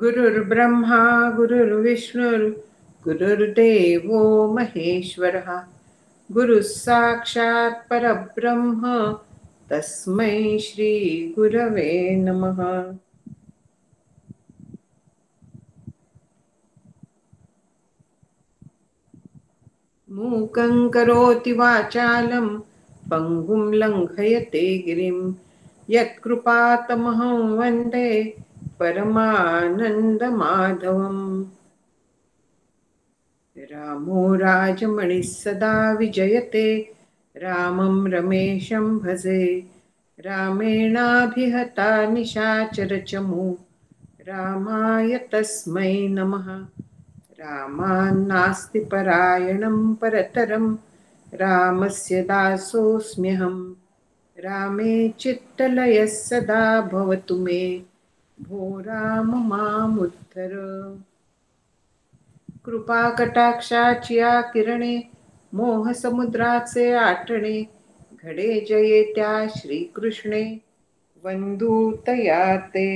गुरुर्ब्रह्मा गुरुर्विष्णुर् गुरुर्देवो महेश्वरः गुरुः साक्षात् परब्रह्म तस्मै श्री गुरवे नमः। मूकं करोति वाचालं पङ्गुं लङ्घयते गिरिं यत्कृपातमहं वन्दे परमानन्दमाधवम्। रामो राजमणिः सदा विजयते रामं रमेशं भजे रामेणाभिहता निशाचरचमू रामाय तस्मै नमः। रामान्नास्ति परायणं परतरं रामस्य दासोऽस्म्यहं। रामे चित्तलयः सदा भवतु मे भो राम मामुद्धर। कृपा कटाक्षाची या किरणे मोहसमुद्राचे आटणे घडे जये त्या श्रीकृष्णे वंदू तया ते।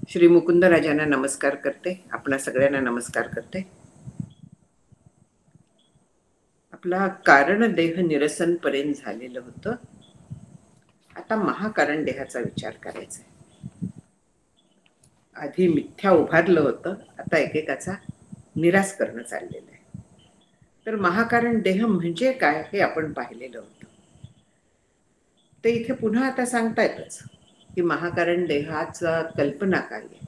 श्री मुकुंद राजांना नमस्कार करते, आपणा सगळ्यांना नमस्कार करते. आपला कारण देह निरसन पर्यंत झालेलं होतं. आता महाकारण देहाचा विचार करायचा. आधी मिथ्या उभारलं होतं, आता एकेकाचा निराश करणं चाललेलं आहे. तर महाकारण देह म्हणजे काय हे आपण पाहिलेलं होतं. ते इथे पुन्हा आता सांगतायतच की महाकारण देहाचा कल्पना काय आहे.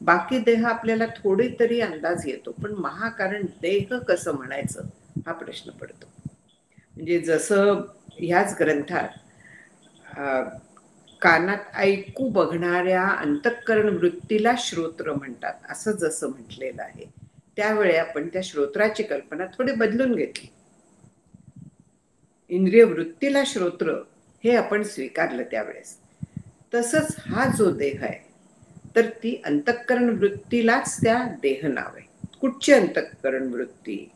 बाकी देह आपल्याला थोडी तरी अंदाज येतो, पण महाकारण देह कसं म्हणायचं हा प्रश्न पडतो. म्हणजे जसं ह्याच ग्रंथात कानात ऐकू बघणाऱ्या अंतःकरण वृत्तीला श्रोत्र म्हणतात असं जसं म्हटलेलं आहे, त्यावेळी आपण त्या श्रोत्राची कल्पना थोडी बदलून घेतली. इंद्रिय वृत्तीला श्रोत्र हे आपण स्वीकारलं त्यावेळेस. तसंच हा जो देह आहे तर ती अंतःकरण वृत्तीलाच त्या देह नाव आहे. कुठची अंतःकरण वृत्ती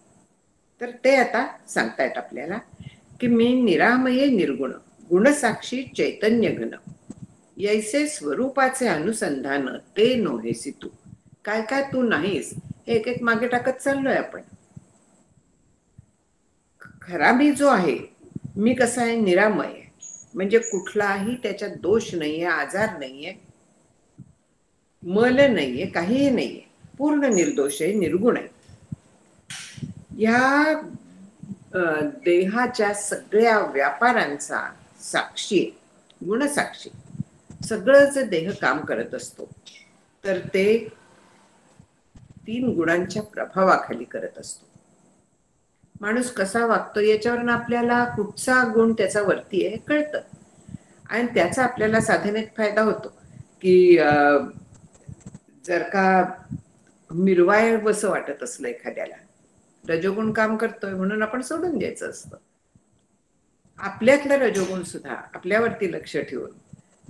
तर ते आता सांगतायत आपल्याला की मी निरामये निर्गुण गुणसाक्षी चैतन्य घन यैसे स्वरूपाचे अनुसंधान ते नोहेसी तू. काय काय तू नाहीस हे एक एक मागे टाकत चाललोय आपण. खरा मी जो आहे मी कसा आहे, निरामय आहे. म्हणजे कुठलाही त्याच्यात दोष नाहीये, आजार नाहीये, मल नाहीये, काहीही नाहीये, पूर्ण निर्दोष आहे, निर्गुण आहे. या देहाच्या सगळ्या व्यापारांचा साक्षी आहे, गुणसाक्षी. सगळं जे देह काम करत असतो तर ते 3 गुणांच्या प्रभावाखाली करत असतो. माणूस कसा वागतो याच्यावरून आपल्याला कुठचा गुण त्याचा वरती आहे कळतं. आणि त्याचा आपल्याला साधनेत फायदा होतो की जर का मिरवायवसं वाटत असलं एखाद्याला, रजोगुण काम करतोय म्हणून आपण सोडून द्यायचं असतं. आपल्यातलं रजोगुण सुद्धा आपल्यावरती लक्ष ठेवून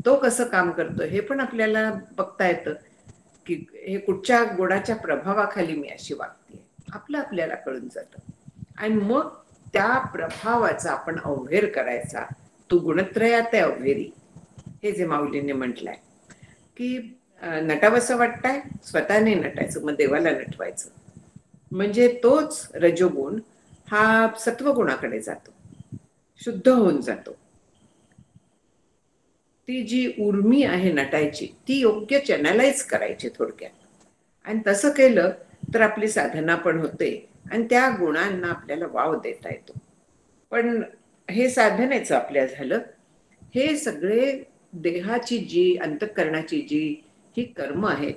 तो कसं काम करतोय हे पण आपल्याला बघता येतं की हे कुठच्या गुणाच्या प्रभावाखाली मी अशी वागते, आपलं आपल्याला कळून जातं. आणि मग त्या प्रभावाचा आपण अवहेर करायचा. तो गुणत्रयात आहे अवहेरी, हे जे माऊलीने म्हटलंय की नटावंसं वाटतंय स्वतःने नटायचं, मग देवाला नटवायचं. म्हणजे तोच रजोगुण हा सत्वगुणाकडे जातो, शुद्ध होऊन जातो. ती जी उर्मी आहे नटायची ती योग्य चॅनलाइज करायची थोडक्यात. आणि तसं केलं तर आपली साधना पण होते आणि त्या गुणांना आपल्याला वाव देता येतो. पण हे साधनेचं आपल्या झालं. हे सगळे देहाची जी अंतःकरणाची जी ही कर्म आहेत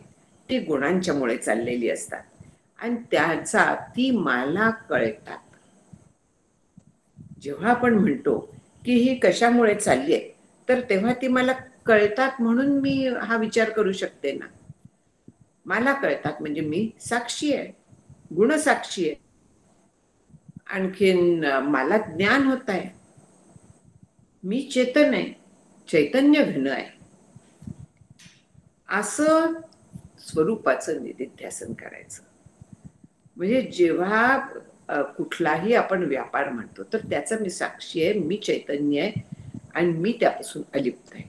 ती गुणांच्यामुळे चाललेली असतात आणि त्याचा ती मला कळतात. जेव्हा आपण म्हणतो की ही कशामुळे चालली आहे तर तेव्हा ती मला कळतात म्हणून मी हा विचार करू शकते ना. मला कळतात म्हणजे मी साक्षी आहे, गुणसाक्षी आहे. आणखीन मला ज्ञान होत आहे, मी चेतन आहे, चैतन्य घन आहे. असं स्वरूपाचं निदिध्यासन करायचं. म्हणजे जेव्हा कुठलाही आपण व्यापार म्हणतो तर त्याचा मी साक्षी आहे, मी चैतन्य आहे आणि मी त्यापासून अलिप्त आहे.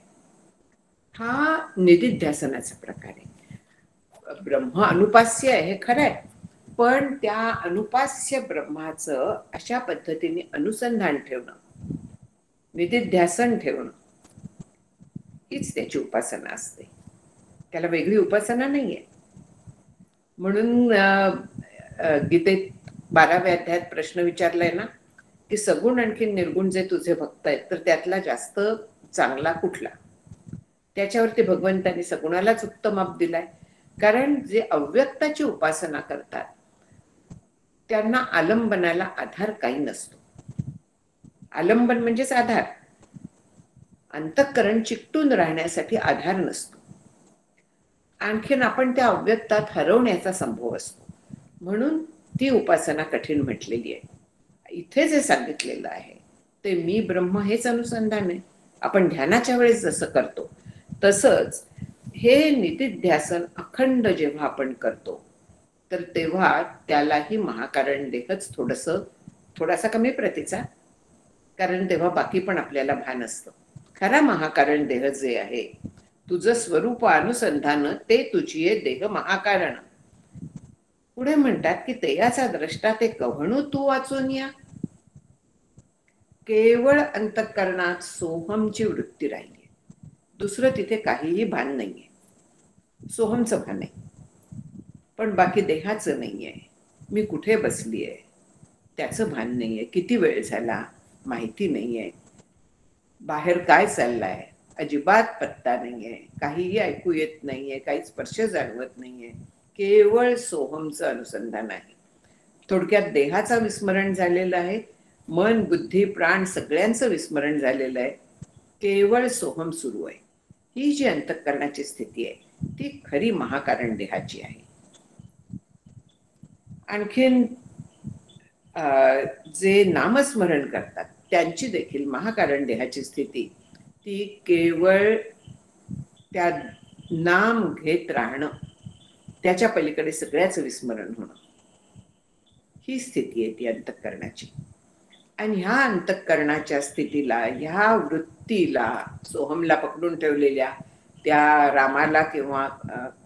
हा निधिध्यासनाचा प्रकार आहे. ब्रह्म अनुपास्य आहे हे खरं आहे, पण त्या अनुपास्य ब्रह्माचं अशा पद्धतीने अनुसंधान ठेवणं, निधिध्यासन ठेवणं, हीच त्याची उपासना असते. त्याला वेगळी उपासना नाहीये. म्हणून गीतेत 12व्या अध्यायात प्रश्न विचारलाय ना की सगुण आणखी निर्गुण जे तुझे भक्त आहेत तर त्यातला जास्त चांगला कुठला. त्याच्यावरती भगवंतांनी सगुणालाच उत्तम माप दिलाय. कारण जे अव्यक्ताची उपासना करतात त्यांना आलंबनाला आधार काही नसतो. आलंबन म्हणजेच आधार. अंतःकरण चिकटून राहण्यासाठी आधार नसतो. आणखीन आपण त्या अव्यक्तात हरवण्याचा संभव असतो. म्हणून ती उपासना कठीण म्हटलेली आहे. इथे जे सांगितलेलं आहे ते मी ब्रह्म हेच अनुसंधान आहे. आपण ध्यानाच्या वेळेस जसं करतो तसंच हे निधिध्यासन अखंड जेव्हा आपण करतो तर तेव्हा त्यालाही महाकारण देहच थोडासा कमी प्रतीचा, कारण तेव्हा बाकी पण आपल्याला भान असतं. खरा महाकारण देह जे आहे तुझं स्वरूप अनुसंधान ते तुझी देह महाकारण. पुढे म्हणतात की तेयाचा द्रष्टा ते कव्हणू तू वाचून या. केवळ अंतःकरणात सोहमची वृत्ती राहिली. दुसरं तिथे काहीही भान नाहीये. सोहमचं भान आहे पण बाकी देहाचं नाहीये. मी कुठे बसली आहे त्याचं भान नाहीये. किती वेळ झाला माहिती नाहीये. बाहेर काय चाललंय अजिबात पत्ता नाहीये. काहीही ऐकू येत नाहीये. काही स्पर्श जाणवत नाहीये. केवळ सोहमचं अनुसंधान आहे. थोडक्यात देहाचं विस्मरण झालेलं आहे. मन बुद्धी प्राण सगळ्यांचं विस्मरण झालेलं आहे. केवळ सोहम सुरू आहे. ही जी अंतःकरणाची स्थिती आहे ती खरी महाकारण देहाची आहे. आणखीन जे नामस्मरण करतात त्यांची देखील महाकारण देहाची स्थिती ती केवळ त्या नाम घेत राहणं, त्याच्या पलीकडे सगळ्याचं विस्मरण होणं, ही स्थिती आहे ती अंतःकरणाची. आणि ह्या अंतःकरणाच्या स्थितीला, ह्या वृत्तीला, सोहमला पकडून ठेवलेल्या त्या रामाला किंवा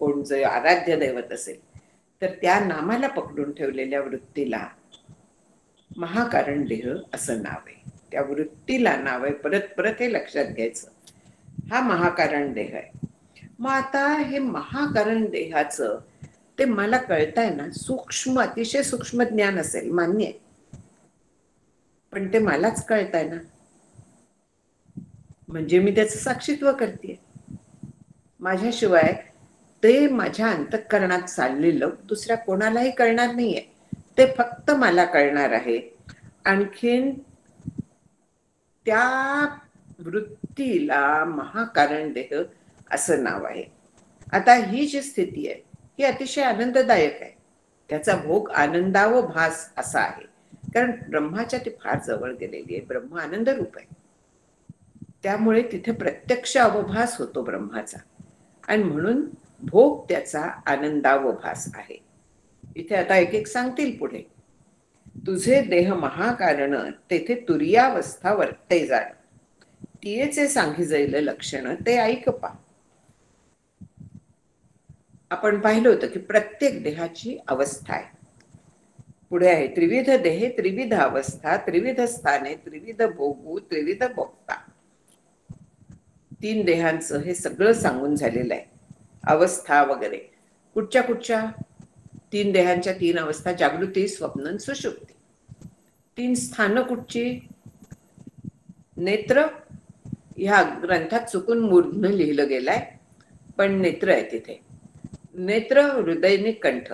कोण जे आराध्य दैवत असेल तर त्या नामाला पकडून ठेवलेल्या वृत्तीला महाकारण देह असं नाव आहे. त्या वृत्तीला नाव आहे. परत परत हे लक्षात घ्यायचं. हा महाकारण देह आहे. मग आता हे महाकारण देहाचं ते मला कळतंय ना, सूक्ष्म अतिशय सूक्ष्म ज्ञान असेल मान्य आहे, पण ते मलाच कळतंय ना, म्हणजे मी त्याचं साक्षीत्व करते. माझ्याशिवाय ते माझ्या अंतःकरणात चाललेलं दुसऱ्या कोणालाही कळणार नाहीये. ते फक्त मला कळणार आहे. आणखीन त्या वृत्तीला महाकारण देह असं नाव आहे. आता ही जी स्थिती आहे ही अतिशय आनंददायक आहे. त्याचा भोग आनंदावभास असा आहे. कारण ब्रह्माच्या ती फार जवळ गेलेली आहे. ब्रह्म आनंद रूप आहे. त्यामुळे तिथे प्रत्यक्ष अवभास होतो ब्रह्माचा आणि म्हणून भोग त्याचा आनंदावभास आहे. इथे आता एक एक सांगतील पुढे. तुझे देह महाकारण तेथे तुर्यावस्था वर्ते जाण, तियेचे सांगी जाईल लक्षण ते ऐक पा. आपण पाहिलं होतं की प्रत्येक देहाची अवस्था आहे. पुढे आहे त्रिविध देहे त्रिविध अवस्था, त्रिविध स्थाने त्रिविध भोगू त्रिविध भोगता. 3 देहांचं हे सगळं सांगून झालेलं आहे. अवस्था वगैरे कुठच्या 3 देहांच्या 3 अवस्था, जागृती स्वप्न सुषुप्ती. 3 स्थानं कुठची? नेत्र, ह्या ग्रंथात चुकून मूर्धन्य लिहिलं गेलंय पण नेत्र आहे तिथे. नेत्र हृदय आणि कंठ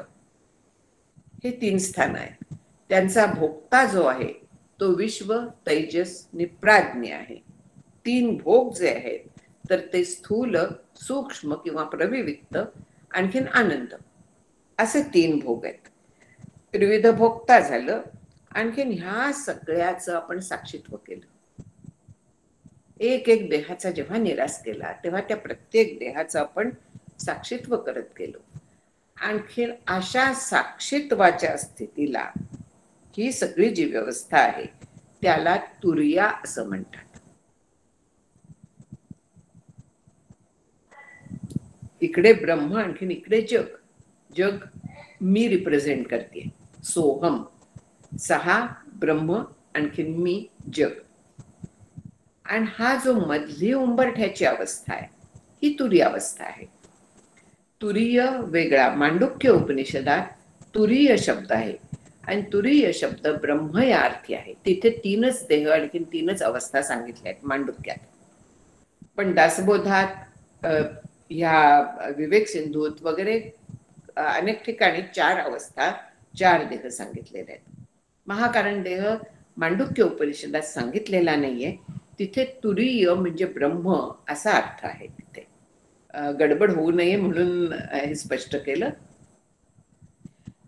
हे 3 स्थान आहेत. त्यांचा भोगता जो आहे तो विश्व तेजस निप्राज्ञ आहे. 3 भोग जे आहेत तर ते स्थूल सूक्ष्म किंवा प्रविविक्त आणखीन आनंद असे 3 भोग आहेत. त्रिविध भोगता झालं. आणखीन ह्या सगळ्याचं आपण साक्षीत्व केलं. एक एक देहाचा जेव्हा निराश केला तेव्हा त्या प्रत्येक देहाचं आपण साक्षीत्व करत गेलो. आणखीन अशा साक्षीत्वाच्या स्थितीला ही सगळी जी व्यवस्था आहे त्याला तुरिया असं म्हणतात. इकडे ब्रह्म, आणखीन इकडे जग. जग मी रिप्रेझेंट करते, सोहम. सहा ब्रह्म, आणखीन मी जग. आणि हा जो मधली उंबरठ्याची अवस्था आहे ही तुरीय अवस्था आहे. तुरीय वेगळा, मांडुक्य उपनिषदात तुरीय शब्द आहे आणि तुरीय शब्द ब्रह्म या अर्थी आहे. तिथे 3च देह आणखीन 3च अवस्था सांगितल्या आहेत मांडुक्यात. पण दासबोधात, ह्या विवेक सिंधूत वगैरे अनेक ठिकाणी 4 अवस्था, 4 देह सांगितलेले आहेत. महाकारण देह मांडुक्य उपनिषदात सांगितलेला नाहीये. तिथे तुरीय म्हणजे ब्रह्म असा अर्थ आहे. तिथे गडबड होऊ नये म्हणून हे स्पष्ट केलं.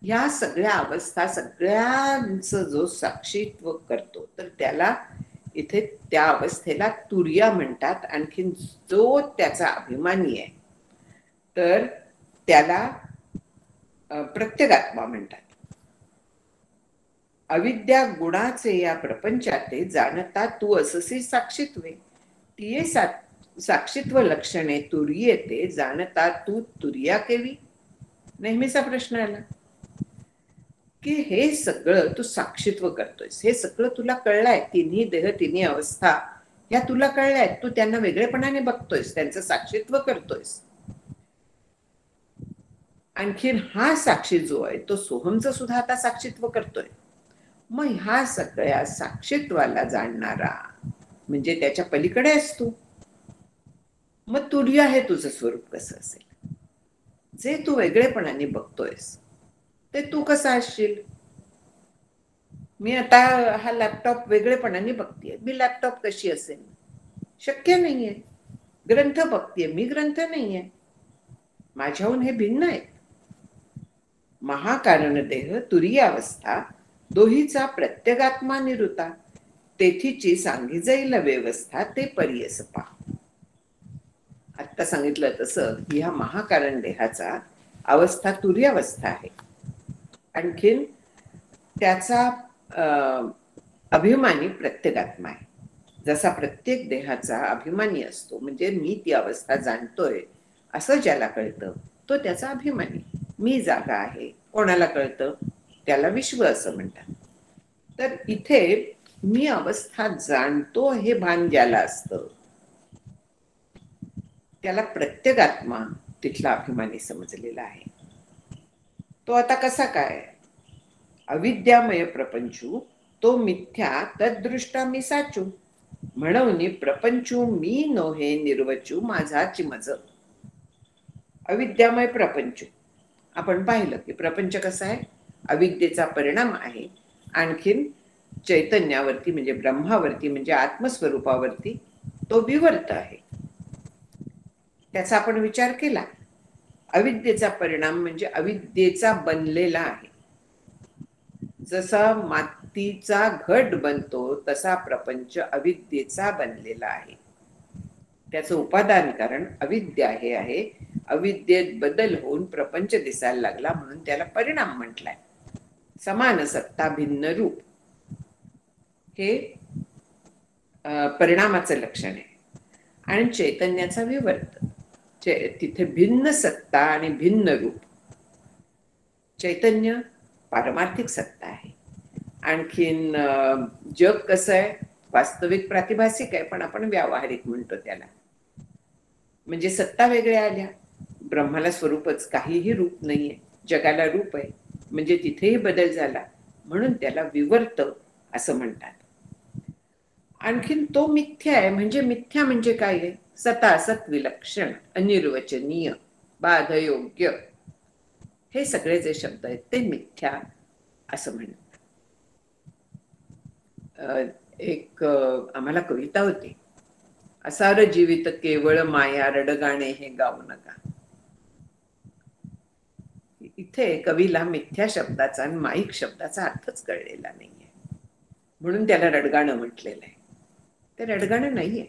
या सगळ्या अवस्था, सगळ्यांचं जो साक्षीत्व करतो तर त्याला इथे त्या अवस्थेला तुर्या म्हणतात. आणखीन जो त्याचा अभिमानी आहे तर त्याला प्रत्यगात्मा म्हणतात. अविद्या गुणाचे या प्रपंचाते जाणता तू अससी साक्षीत्वे, तिये साक्षीत्व लक्षणे तुर्येते जाणता तू तुर्या केवी. नेहमीचा प्रश्न आला की हे सगळं तू साक्षीत्व करतोयस, हे सगळं तुला कळलंय, तिन्ही देह तिन्ही अवस्था ह्या तुला कळल्यात, तू त्यांना वेगळेपणाने बघतोयस, त्यांचं साक्षीत्व करतोयस. आणखीन हा साक्षी जो आहे तो सोहमचं सुद्धा आता साक्षीत्व करतोय. मग ह्या सगळ्या साक्षीत्वाला जाणणारा म्हणजे त्याच्या पलीकडे असतो. मग तुर्य हे तुझं स्वरूप कसं असेल? जे तू वेगळेपणाने बघतोयस ते तू कसं असशील? मी आता हा लॅपटॉप वेगळेपणाने बघतेय, मी लॅपटॉप कशी असेल? शक्य नाहीये. ग्रंथ बघतेय, मी ग्रंथ नाहीये. माझ्याहून हे भिन्न आहेत. महाकारण देह तुरीय अवस्था दोहीचा प्रत्यगात्मा निरुता, तेथीची सांगी जाईल व्यवस्था ते परियस पा. आत्ता सांगितलं तसं ह्या महाकारण देहाचा अवस्था तुरीय अवस्था आहे. आणखीन त्याचा अभिमानी प्रत्यगात्मा आहे. जसा प्रत्येक देहाचा अभिमानी असतो, म्हणजे मी ती अवस्था जाणतोय असं ज्याला कळतं तो त्याचा अभिमानी. मी जागा आहे कोणाला कळतं? त्याला विश्व असं म्हणतात. तर इथे मी अवस्था जाणतो हे भान ज्याला असतं त्याला प्रत्यगात्मा तिथला अभिमानी समजलेला आहे. तो आता कसा काय? अविद्यामय प्रपंचू तो मिथ्या तदृष्टा मी साचू, म्हणून प्रपंचू मी नोहे निर्वचू माझाची मज. अविद्यामय प्रपंच आपण पाहिलं की प्रपंच कसा आहे? अविद्येचा परिणाम आहे. आणखीन चैतन्यावरती म्हणजे ब्रह्मावरती म्हणजे आत्मस्वरूपावरती तो विवर्त आहे. त्याचा आपण विचार केला. अविद्येचा परिणाम म्हणजे अविद्येचा बनलेला आहे. जसा मातीचा घट बनतो तसा प्रपंच अविद्येचा बनलेला आहे. त्याचं उपादान कारण अविद्या हे आहे. अविद्येत बदल होऊन प्रपंच दिसायला लागला म्हणून त्याला परिणाम म्हटलाय. समान सत्ता भिन्न रूप हे परिणामाचं लक्षण आहे. आणि चैतन्याचा विवर्त, तिथे भिन्न सत्ता आणि भिन्न रूप. चैतन्य पारमार्थिक सत्ता आहे. आणखीन जग कसं आहे? वास्तविक प्रातिभासिक आहे, पण आपण व्यावहारिक म्हणतो त्याला. म्हणजे सत्ता वेगळ्या आल्या. ब्रह्माला स्वरूपच, काहीही रूप नाहीये. जगाला रूप आहे म्हणजे तिथेही बदल झाला म्हणून त्याला विवर्त असं म्हणतात. आणखीन तो मिथ्या आहे. म्हणजे मिथ्या म्हणजे काय आहे? सतासत विलक्षण, अनिर्वचनीय, बाधयोग्य, हे सगळे जे शब्द आहेत ते मिथ्या असं म्हणतात. एक आम्हाला कविता होती, असार जीवित केवळ माया रडगाणे हे गाऊ नका. इथे कवीला मिथ्या शब्दाचा आणि माईक शब्दाचा अर्थच कळलेला नाहीये म्हणून त्याला रडगाणं म्हटलेलं आहे. ते रडगाणं नाहीये,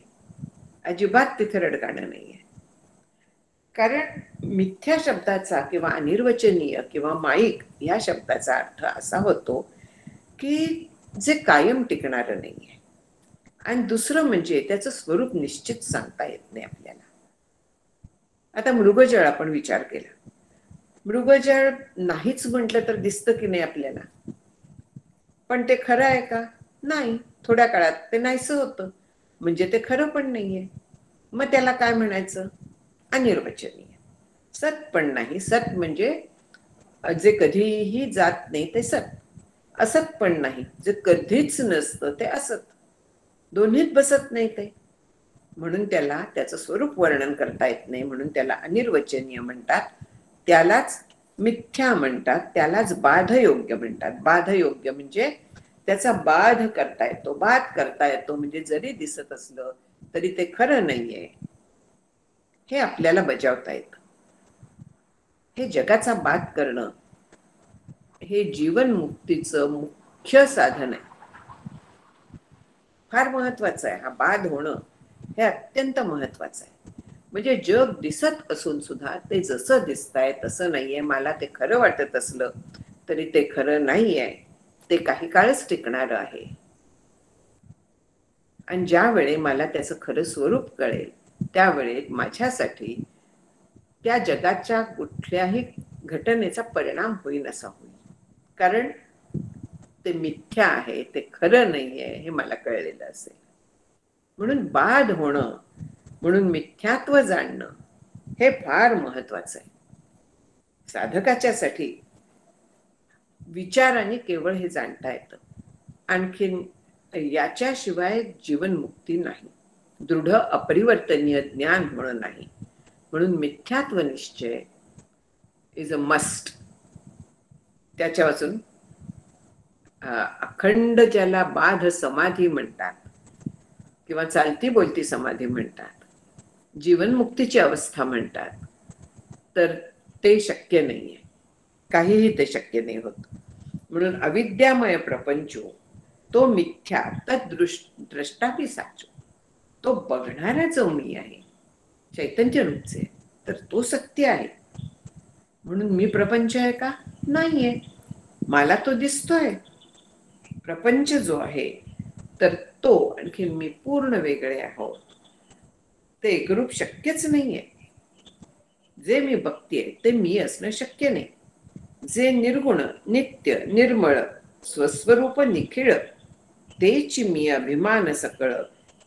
अजिबात तिथे रडगाणं नाहीये. कारण मिथ्या शब्दाचा किंवा अनिर्वचनीय किंवा माईक या शब्दाचा अर्थ असा होतो की जे कायम टिकणारं नाहीये. आणि दुसरं म्हणजे त्याचं स्वरूप निश्चित सांगता येत नाही आपल्याला. आता मृगजळ आपण विचार केला, मृगजळ नाहीच म्हटलं तर दिसतं की नाही आपल्याला, पण ते खरं आहे का? नाही. थोड्या काळात ते नाहीसं होतं, म्हणजे ते खरं पण नाहीये. मग त्याला काय म्हणायचं? अनिर्वचनीय. सत पण नाही. सत म्हणजे जे कधीही जात नाही ते सत. असत पण नाही, जे कधीच नसतं ते असत. दोन्हीत बसत नाही ते. म्हणून त्याला त्याचं स्वरूप वर्णन करता येत नाही, म्हणून त्याला अनिर्वचनीय म्हणतात. त्यालाच मिथ्या म्हणतात, त्यालाच बाधयोग्य म्हणतात. बाधयोग्य म्हणजे त्याचा बाध करता येतो, बाध करता येतो, म्हणजे जरी दिसत असलं तरी ते खरं नाहीये हे आपल्याला बजावता येतं. हे जगाचा बाध करणं हे जीवनमुक्तीचं मुख्य साधन आहे. फार महत्वाचं आहे. हा बाध होणं हे अत्यंत महत्वाचं आहे. म्हणजे जग दिसत असून सुद्धा ते जसं दिसतंय तसं नाहीये. मला ते खरं वाटत असलं तरी ते खरं नाहीये. ते काही काळच टिकणारं आहे. आणि ज्या वेळी मला त्याचं खरं स्वरूप कळेल त्यावेळी माझ्यासाठी त्या जगाच्या कुठल्याही घटनेचा परिणाम होईल असा होईल. कारण ते मिथ्या आहे, ते खरं नाहीये हे मला कळलेलं असेल. म्हणून बाध होणं, म्हणून मिथ्यात्व जाणणं हे फार महत्वाचं आहे. साधकाच्यासाठी विचाराने केवळ हे जाणता येतं. आणखीन याच्याशिवाय जीवनमुक्ती नाही. दृढ अपरिवर्तनीय ज्ञान म्हणून नाही. म्हणून मिथ्यात्व निश्चय इज अ मस्ट. त्याच्यापासून अखंड ज्याला बाध समाधी म्हणतात किंवा चालती बोलती समाधी म्हणतात, जीवनमुक्तीची अवस्था म्हणतात, तर ते शक्य नाहीये. काहीही ते शक्य नाही होत. म्हणून अविद्यामय प्रपंचो तो मिथ्या द्रष्टापी साचो. तो बघणारा जो मी आहे चैतन्य रूपचे, तर तो सत्य आहे. म्हणून मी प्रपंच आहे का? नाहीये. मला तो दिसतोय. प्रपंच जो आहे तर तो आणखीन मी पूर्ण वेगळे आहोत. ते एकरूप शक्यच नाहीये. जे मी बघतेय ते मी असणं शक्य नाही. जे निर्गुण, नित्य, निर्मळ, स्वस्वरूप निखिळ, तेची मी अभिमान सकळ,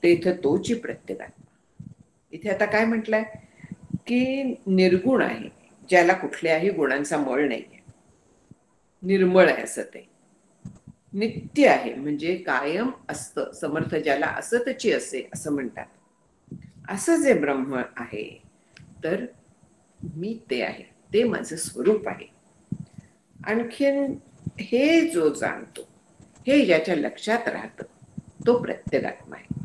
तेथ तोची प्रत्येकात्मा. इथे आता काय म्हटलंय की निर्गुण आहे, ज्याला कुठल्याही गुणांचा मळ नाहीये, निर्मळ आहे असं ते. नित्य आहे म्हणजे कायम असतं, समर्थ ज्याला असतची असे असं म्हणतात. असं जे ब्रह्म आहे तर मी ते आहे, ते माझं स्वरूप आहे. आणखीन हे जो जाणतो, हे ज्याच्या लक्षात राहतं, तो प्रत्येगात्मा आहे.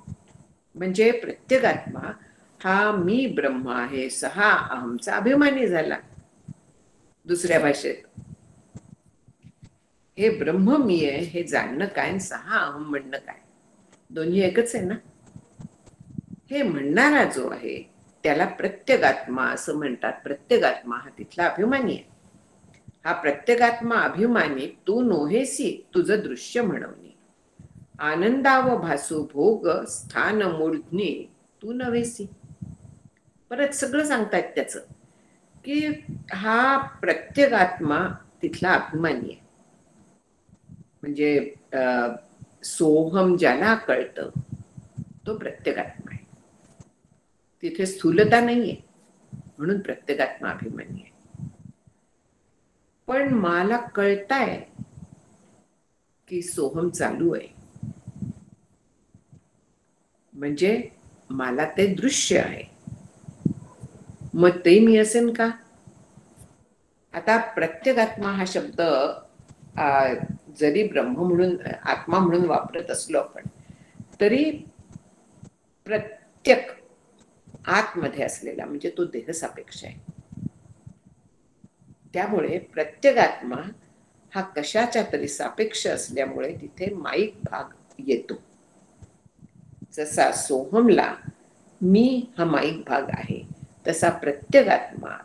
म्हणजे प्रत्येगात्मा हा मी ब्रह्म आहे सहा अहमचा अभिमानी झाला. दुसऱ्या भाषेत हे ब्रह्म मी आहे हे जाणणं काय, सहा अहम म्हणणं काय, दोन्ही एकच आहे ना. हे म्हणणारा जो आहे त्याला प्रत्येगात्मा असं म्हणतात. प्रत्येगात्मा हा तिथला अभिमानी आहे. हा प्रत्येगात्मा अभिमानी तू नोहेसी तुझं दृश्य म्हणवणी, आनंदाव भासू भोग स्थान मूर्धनी तू नव्हेसी. परत सगळं सांगतायत त्याचं की हा प्रत्येगात्मा तिथला अभिमानी आहे. म्हणजे सोहम ज्याला कळतं तो प्रत्येगात्मा आहे. तिथे स्थूलता नाहीये, म्हणून प्रत्येगात्मा अभिमानी आहे. पण मला कळताय की सोहम चालू आहे, म्हणजे मला ते दृश्य आहे. मग ते मी असेन का? आता प्रत्येगात्मा हा शब्द जरी ब्रह्म म्हणून आत्मा म्हणून वापरत असलो आपण, तरी प्रत्येक आतमध्ये असलेला म्हणजे तो देह सापेक्ष आहे. त्यामुळे प्रत्येगात्मा हा कशाच्या तरी सापेक्ष असल्यामुळे तिथे माईक भाग येतो. जसा सोहमला मी हा माईक भाग आहे, तसा प्रत्येगात्मा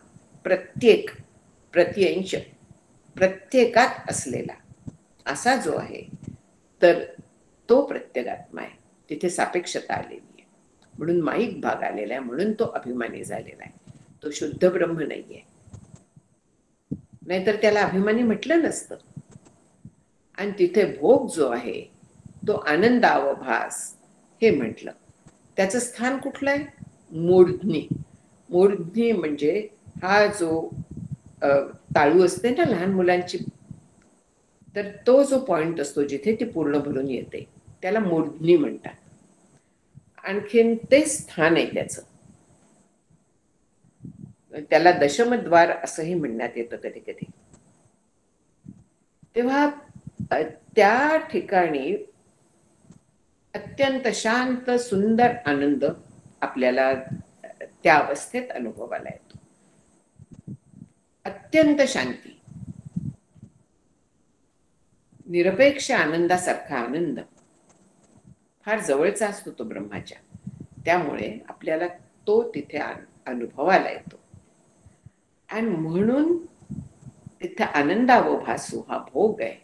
प्रत्येक प्रत्यंश प्रत्येकात असलेला असा जो आहे तर तो प्रत्यगात्मा आहे, तिथे सापेक्षता आलेली आहे, म्हणून माईक भाग आलेला आहे, म्हणून तो अभिमानी झालेला आहे. तो शुद्ध ब्रह्म नाहीये, नाहीतर त्याला अभिमानी म्हटलं नसतं. आणि तिथे भोग जो आहे तो आनंदावभास हे म्हटलं. त्याचं स्थान कुठलं आहे? मूर्ध्नी. मूर्ध्नी म्हणजे हा जो ताळू असते ना लहान मुलांची, तर तो जो पॉइंट असतो जिथे ती पूर्ण भरून येते त्याला मूर्ध्नी म्हणतात. आणखीन ते स्थान आहे त्याचं, त्याला दशमद्वार असंही म्हणण्यात येतं कधी कधी. तेव्हा त्या ठिकाणी अत्यंत शांत सुंदर आनंद आपल्याला त्या अवस्थेत अनुभवाला येतो. अत्यंत शांती, निरपेक्ष आनंदासारखा आनंद फार जवळचा असतो तो ब्रह्माच्या. त्यामुळे आपल्याला तो तिथे अनुभवाला येतो. आणि म्हणून तिथे आनंदावभासू हा भोग आहे.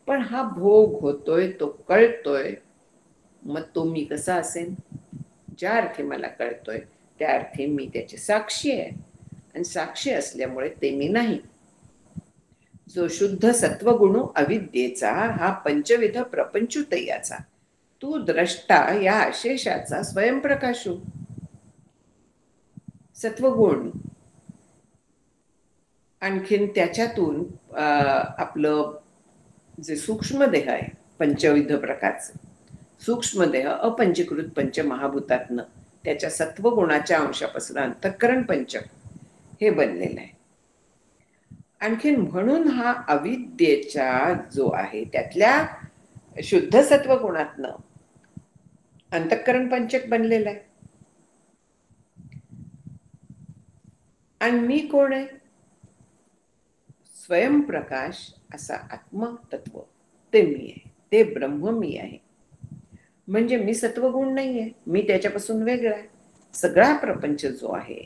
पण हा भोग होतोय, तो कळतोय, मग तो मी कसा असेल? ज्या अर्थी मला कळतोय त्या अर्थी मी त्याची साक्षी आहे, आणि साक्षी असल्यामुळे ते मी नाही. जो शुद्ध सत्वगुण अविद्येचा हा पंचविध प्रपंचुतयाचा तू द्रष्टा या अशेषाचा स्वयंप्रकाशू. सत्वगुण आणखीन त्याच्यातून आपलं जे सूक्ष्म देह आहे पंचविध प्रकारचं, सूक्ष्म देह अपंचीकृत पंचमहाभूतातनं त्याच्या सत्वगुणाच्या अंशापासून अंतःकरण पंचक हे बनलेलं आहे. आणखीन म्हणून हा अविद्येचा जो आहे त्यातल्या शुद्ध सत्वगुणातनं अंतःकरण पंचक बनलेला आहे. आणि मी कोण आहे? स्वयंप्रकाश असा आत्मतत्व, ते मी आहे, ते ब्रह्म मी आहे. म्हणजे मी सत्वगुण नाही आहे, मी त्याच्यापासून वेगळा आहे. सगळा प्रपंच जो आहे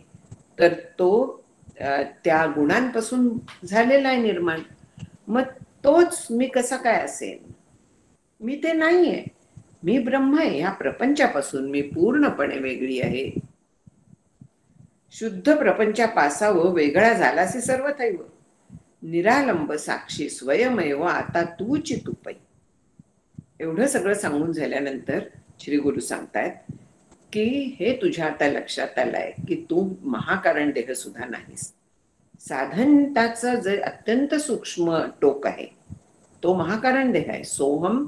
तर तो त्या गुणांपासून झालेला आहे निर्माण. मग तोच मी कसा काय असेल? मी ते नाही आहे, मी ब्रह्म आहे. या प्रपंचापासून मी पूर्णपणे वेगळी आहे. शुद्ध प्रपंचापासावं वेगळा झालासी सर्वथैव, निरालंब साक्षी स्वयमेव आता तूची तुपै. एवढं सगळं सांगून झाल्यानंतर श्री गुरु सांगतायत की हे तुझ्या आता लक्षात आलंय की तू महाकारण देह सुद्धा नाहीस. साधनताचं जे अत्यंत सूक्ष्म टोक आहे तो महाकारण देह आहे. सोहम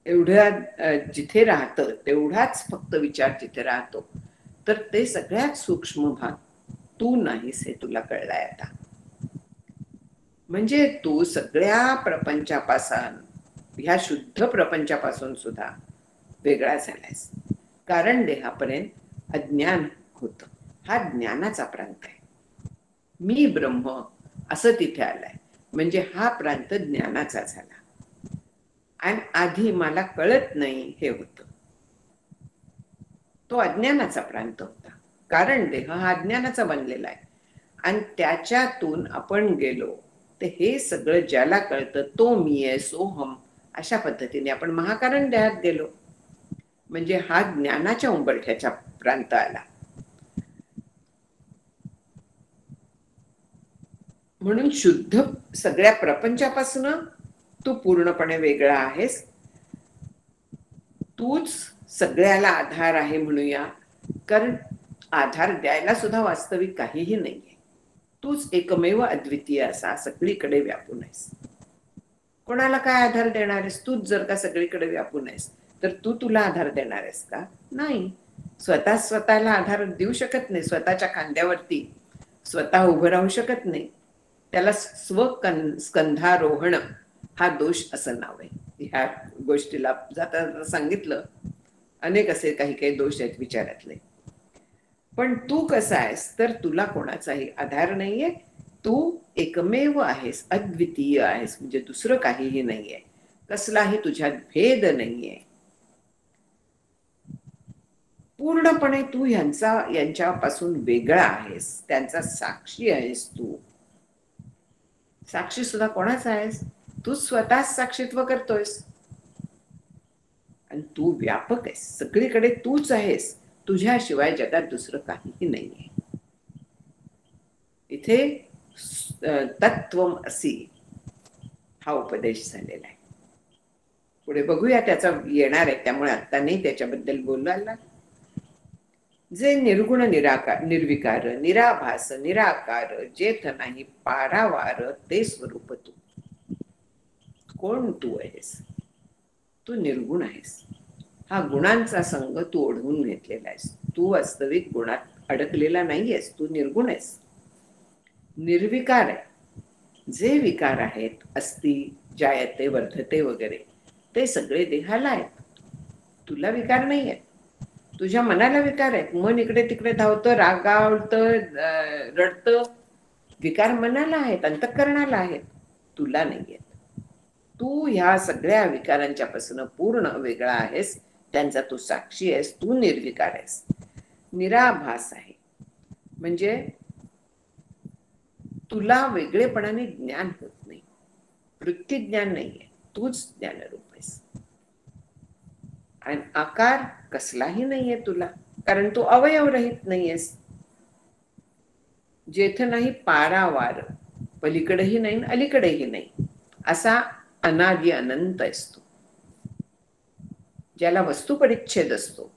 एवढ्या जिथे राहतं तेवढाच फक्त विचार जिथे राहतो, तर ते सगळ्यात सूक्ष्म भाग तू नाहीस हे तुला कळलंय आता. म्हणजे तू सगळ्या प्रपंचापासून, ह्या शुद्ध प्रपंचापासून सुद्धा वेगळा झालायस. कारण देहापर्यंत अज्ञान होतं. हा ज्ञानाचा प्रांत आहे. मी ब्रह्म असं तिथे आलाय म्हणजे हा प्रांत ज्ञानाचा झाला. आणि आधी मला कळत नाही हे होतं, तो अज्ञानाचा प्रांत होता. कारण देह हा अज्ञानाचा बनलेला आहे. आणि त्याच्यातून आपण गेलो तर हे सगळं ज्याला कळतं तो मी आहे, सोहम, अशा पद्धतीने आपण महाकारण देहात गेलो. म्हणजे हा ज्ञानाच्या उंबरठ्याच्या प्रांत आला. म्हणून शुद्ध सगळ्या प्रपंचापासून तू पूर्णपणे वेगळा आहेस. तूच सगळ्याला आधार आहे म्हणूया, कारण आधार द्यायला सुद्धा वास्तविक काहीही नाहीये. तूच एकमेव अद्वितीय असा सगळीकडे व्यापून आहेस. कोणाला काय आधार देणार आहेस? तूच जर का सगळीकडे व्यापून आहेस तर तू तुला आधार देणार आहेस का? नाही. स्वतःला आधार देऊ शकत नाही. स्वतःच्या खांद्यावरती स्वतः उभं राहू शकत नाही. त्याला स्कंधारोहण हा दोष असं नाव आहे. ह्या गोष्टीला जाता सांगितलं, अनेक असे काही काही दोष आहेत विचारातले. पण तू कसा आहेस तर तुला कोणाचाही आधार नाहीये. तू एकमेव आहेस, अद्वितीय आहेस, म्हणजे दुसरं काहीही नाहीये. कसलाही तुझ्यात भेद नाहीये. पूर्णपणे तू यांच्यापासून वेगळा आहेस, त्यांचा साक्षी आहेस. तू साक्षी सुद्धा कोणाचा आहेस? तू स्वतः साक्षीत्व करतोयस. आणि तू व्यापक आहेस, सगळीकडे तूच आहेस, तुझ्याशिवाय जगात दुसरं काहीही नाहीये. इथे तत्वम असी हा उपदेश झालेला आहे. पुढे बघूया त्याचा येणार आहे, त्यामुळे आता नाही त्याच्याबद्दल बोलायला. जे निर्गुण निराकार निर्विकार निराभास निराकार जेथ नाही पारावार ते स्वरूप तू. कोण तू आहेस? तू निर्गुण आहेस. हा गुणांचा संघ तू ओढवून घेतलेला आहेस. तू वास्तविक गुणात अडकलेला नाहीयेस, तू निर्गुण आहेस, निर्विकार आहे. जे विकार आहेत, अस्ति जायते वर्धते वगैरे, ते सगळे देहाला आहेत. तुला विकार नाही आहेत. तुझ्या मनाला विकार आहेत. मन इकडे तिकडे धावतं, रागावतं, रडतं. विकार मनाला आहेत, अंतःकरणाला आहेत, तुला नाही आहेत. तू ह्या सगळ्या विकारांच्या पासून पूर्ण वेगळा आहेस, त्यांचा तू साक्षी आहेस, तू निर्विकार आहेस, निराभास आहे. म्हणजे तुला वेगळेपणाने ज्ञान होत नाही, वृत्ती ज्ञान नाहीये, तूच ज्ञानरूप आहेस. आणि आकार कसलाही नाहीये तुला, कारण तू अवयवरहित नाहीयेस. जेथ नाही पारावार, पलीकडेही नाही अलीकडेही नाही, असा अनादि अनंत असतो, ज्याला वस्तुपरिच्छेद असतो.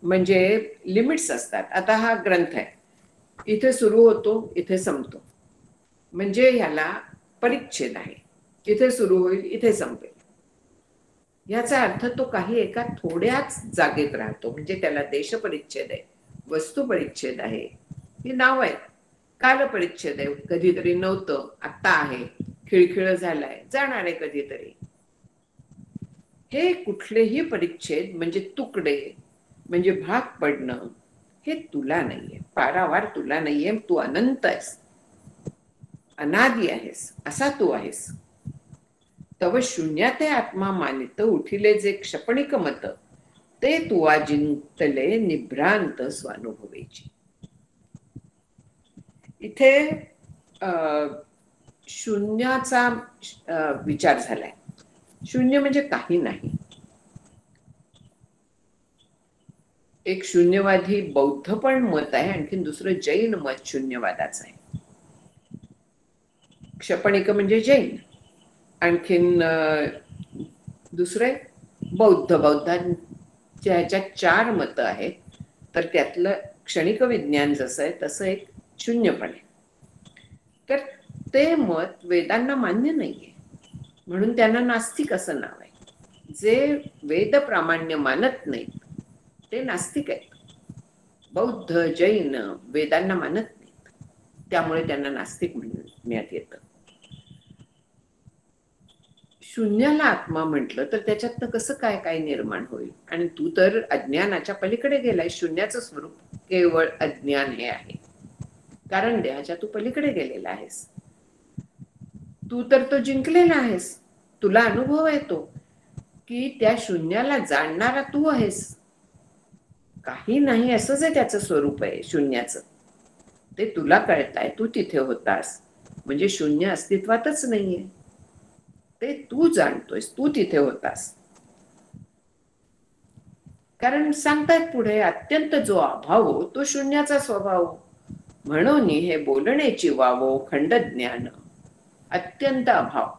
म्हणजे लिमिट्स असतात. आता हा ग्रंथ आहे, इथे सुरू होतो, इथे संपतो, म्हणजे ह्याला परिच्छेद आहे. इथे सुरू होईल, इथे संपेल. याचा अर्थ तो काही एका थोड्याच जागेत राहतो, म्हणजे त्याला देशपरिच्छेद आहे, वस्तुपरिच्छेद आहे, ही नाव आहे. कालपरिच्छेद आहे, कधीतरी नव्हतं, आत्ता आहे, खिळखिळ झालाय, जाणार आहे कधीतरी. हे कुठलेही परिच्छेद म्हणजे तुकडे, म्हणजे भाग पडणं, हे तुला नाहीये. पारावार तुला नाहीये. तू अनंत आहेस, अनादि आहेस, असा तू आहेस. तव शून्याते आत्मा मानित उठिले जे क्षपणिक मत, ते तुवा जिंकले निभ्रांत स्वानुभवेची. इथे शून्याचा विचार झालाय. शून्य म्हणजे काही नाही. एक शून्यवादी बौद्ध पण मत आहे, आणखीन दुसरं जैन मत शून्यवादाचं आहे. क्षपणिक म्हणजे जैन, आणखीन दुसरे बौद्ध. बौद्धांच्या ह्याच्यात 4 मतं आहेत, तर त्यातलं क्षणिक विज्ञान जसं आहे तसं एक शून्यपण आहे. तर ते मत वेदांना मान्य नाहीये, म्हणून त्यांना नास्तिक असं नाव आहे. जे वेद प्रामाण्य मानत नाहीत ते नास्तिक आहेत. बौद्ध जैन वेदांना मानत नाहीत, त्यामुळे त्यांना नास्तिक म्हणण्यात येतं. शून्याला आत्मा म्हटलं तर त्याच्यातनं कसं काय काय निर्माण होईल? आणि तू तर अज्ञानाच्या पलीकडे गेलाय. शून्याचं स्वरूप केवळ अज्ञान हे आहे, कारण देहाच्या तू पलीकडे गेलेला आहेस. तू तर तो जिंकलेला आहेस. तुला अनुभव येतो की त्या शून्याला जाणणारा तू आहेस. काही नाही असंच आहे त्याचं स्वरूप आहे शून्याचं. ते तुला कळताय, तू तिथे होतास, म्हणजे शून्य अस्तित्वातच नाहीये. ते तू जाणतोयस, तू तिथे होतास. कारण सांगतायत पुढे, अत्यंत जो अभाव तो शून्याचा स्वभाव, म्हणून हे बोलण्याची वावो खंड ज्ञान. अत्यंत अभाव,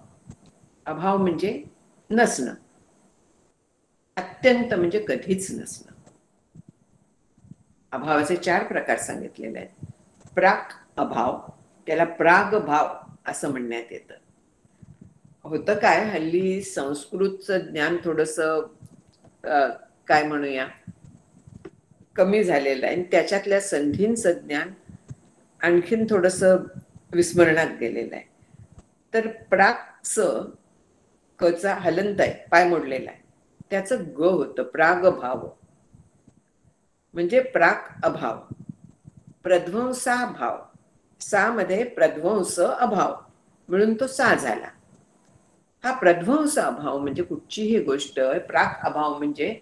अभाव म्हणजे नसणं, अत्यंत म्हणजे कधीच नसणं. अभावाचे 4 प्रकार सांगितलेले आहेत. प्राक अभाव, त्याला प्राग भाव असं म्हणण्यात येतं. होतं काय, हल्ली संस्कृतचं ज्ञान थोडंसं काय म्हणूया कमी झालेलं आहे, आणि त्याच्यातल्या संधींचं ज्ञान आणखीन थोडंसं विस्मरणात गेलेलं आहे. तर प्राकचं कचा हलंत आहे, पाय मोडलेला आहे, त्याचं ग होतं प्राग भाव, म्हणजे प्राक अभाव. प्रध्वंसा भाव, सा मध्ये प्रध्वंस अभाव म्हणून तो सा झाला. हा प्रध्वंस अभाव म्हणजे कुठचीही गोष्ट, प्राक अभाव म्हणजे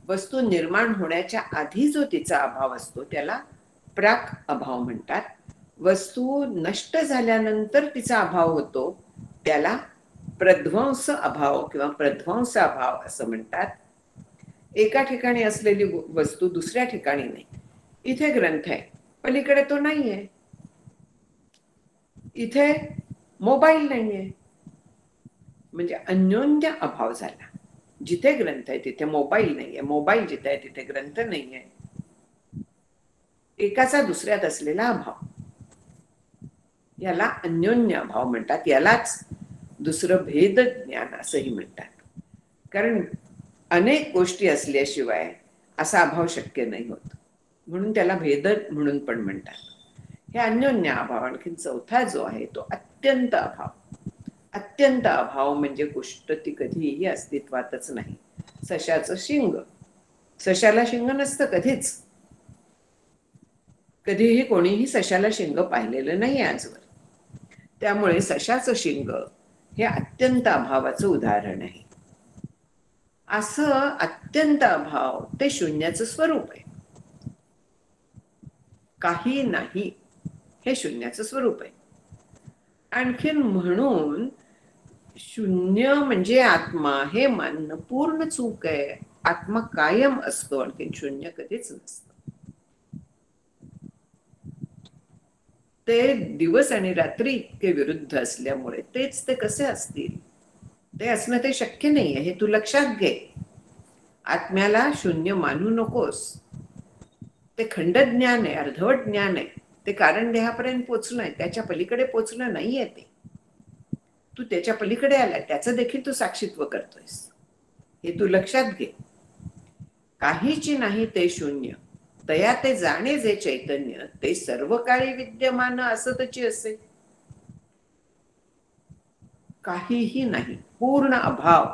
वस्तू निर्माण होण्याच्या आधी जो तिचा अभाव असतो त्याला प्राक अभाव म्हणतात. वस्तू नष्ट झाल्यानंतर तिचा अभाव होतो त्याला प्रध्वंस अभाव किंवा प्रध्वंस अभाव असं म्हणतात. एका ठिकाणी असलेली वस्तू दुसऱ्या ठिकाणी नाही. इथे ग्रंथ आहे, पलीकडे तो नाहीये. इथे मोबाईल नाहीये, म्हणजे अन्योन्य अभाव झाला. जिथे ग्रंथ आहे तिथे मोबाईल नाहीये, मोबाईल जिथे आहे तिथे ग्रंथ नाहीये. एकाचा दुसऱ्यात असलेला अभाव, याला अन्योन्य अभाव म्हणतात. यालाच दुसरं भेद ज्ञान असंही म्हणतात. कारण अनेक गोष्टी असल्याशिवाय असा अभाव शक्य नाही होत, म्हणून त्याला भेद म्हणून पण म्हणतात. हे अन्योन्य अभाव. आणखी चौथा जो आहे तो अत्यंत अभाव. अत्यंत अभाव म्हणजे गोष्ट ती कधीही अस्तित्वातच नाही. सशाचं शिंग, सशाला शिंग नसतं कधीच. कधीही कोणीही सशाला शिंग पाहिलेलं नाही आजवर. त्यामुळे सशाचं शिंग हे अत्यंत अभावाचं उदाहरण आहे. असं अत्यंत अभाव ते शून्याचं स्वरूप आहे. काही नाही हे शून्याचं स्वरूप आहे. आणखीन म्हणून शून्य म्हणजे आत्मा हे मानणं पूर्ण चूक आहे. आत्मा कायम असतो, आणखीन शून्य कधीच नसतं. ते दिवस आणि रात्री इतके विरुद्ध असल्यामुळे तेच ते कसे असतील, ते असणं ते शक्य नाहीये, हे तू लक्षात घे. आत्म्याला शून्य मानू नकोस. ते खंड ज्ञान आहे, अर्धवट ज्ञान आहे. ते कारण देहापर्यंत पोचणं आहे, त्याच्या पलीकडे पोचणं नाहीये. ते तू त्याच्या पलीकडे आलाय, त्याचं देखील तू साक्षीत्व करतोयस, हे तू लक्षात घे. काहीची नाही ते शून्य, तया ते जाणे जे चैतन्य, ते सर्व काळी विद्यमान असतची असे. काहीही नाही, पूर्ण अभाव,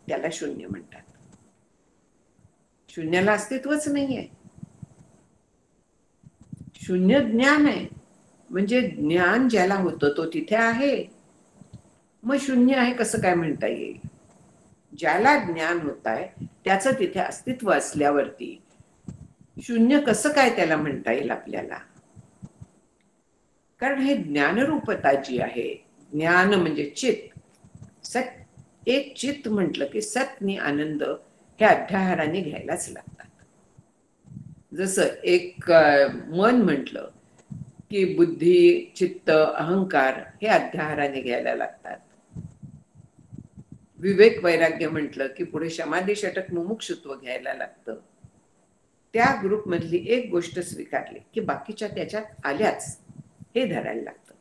त्याला शून्य म्हणतात. शून्याला अस्तित्वच नाहीये. शून्य ज्ञान आहे, म्हणजे ज्ञान ज्याला होतं तो तिथे आहे. मग शून्य आहे कसं काय म्हणता येईल? ज्याला ज्ञान होत आहे त्याचं तिथे अस्तित्व असल्यावरती शून्य कसं काय त्याला म्हणता येईल आपल्याला? कारण हे ज्ञानरूपता जी आहे, ज्ञान म्हणजे चित, सत, एक चित म्हटलं की सत आणि आनंद हे अध्याहाराने घ्यायलाच लागतात. जसं एक मन म्हटलं की बुद्धी, चित्त, अहंकार हे अध्याहाराने घ्यायला लागतात. विवेक, वैराग्य म्हटलं की पुढे समाधी, षटक, मुमुक्षुत्व घ्यायला लागतं. त्या ग्रुप मधली एक गोष्ट स्वीकारली की बाकीच्या त्याच्यात आल्याच हे धरायला लागतं.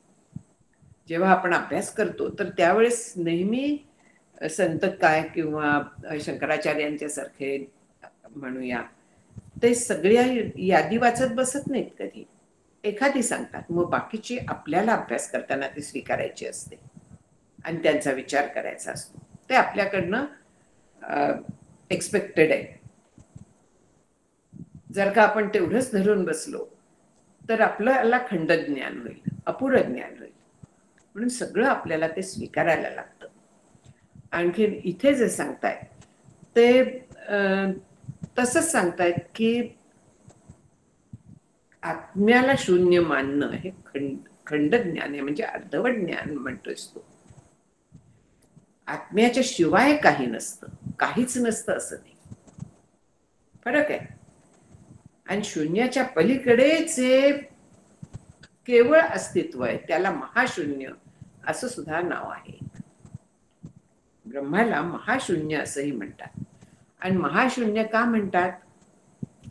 जेव्हा आपण अभ्यास करतो तर त्यावेळेस नेहमी संत काय किंवा शंकराचार्यांच्या सारखे म्हणूया, ते सगळ्या यादी वाचत बसत नाहीत कधी. एखादी सांगतात, मग बाकीची आपल्याला अभ्यास करताना ती स्वीकारायची असते आणि त्यांचा विचार करायचा असतो. ते आपल्याकडनं एक्सपेक्टेड आहे. जर का आपण तेवढंच धरून बसलो तर आपल्याला खंड ज्ञान होईल, अपूर्ण ज्ञान होईल. म्हणून सगळं आपल्याला ते स्वीकारायला लागतं. आणखी इथे जे सांगताय ते तसंच सांगतायत की आत्म्याला शून्य मानणं हे खंड ज्ञान आहे, म्हणजे अर्धवट ज्ञान म्हणतोयस तू. आत्म्याच्या शिवाय काही नसतं, काहीच नसतं असं नाही. फरक आहे. आणि शून्याच्या पलीकडे जे केवळ अस्तित्व आहे त्याला महाशून्य असं सुद्धा नाव आहे. ब्रह्माला महाशून्य असंही म्हणतात. आणि महाशून्य का म्हणतात?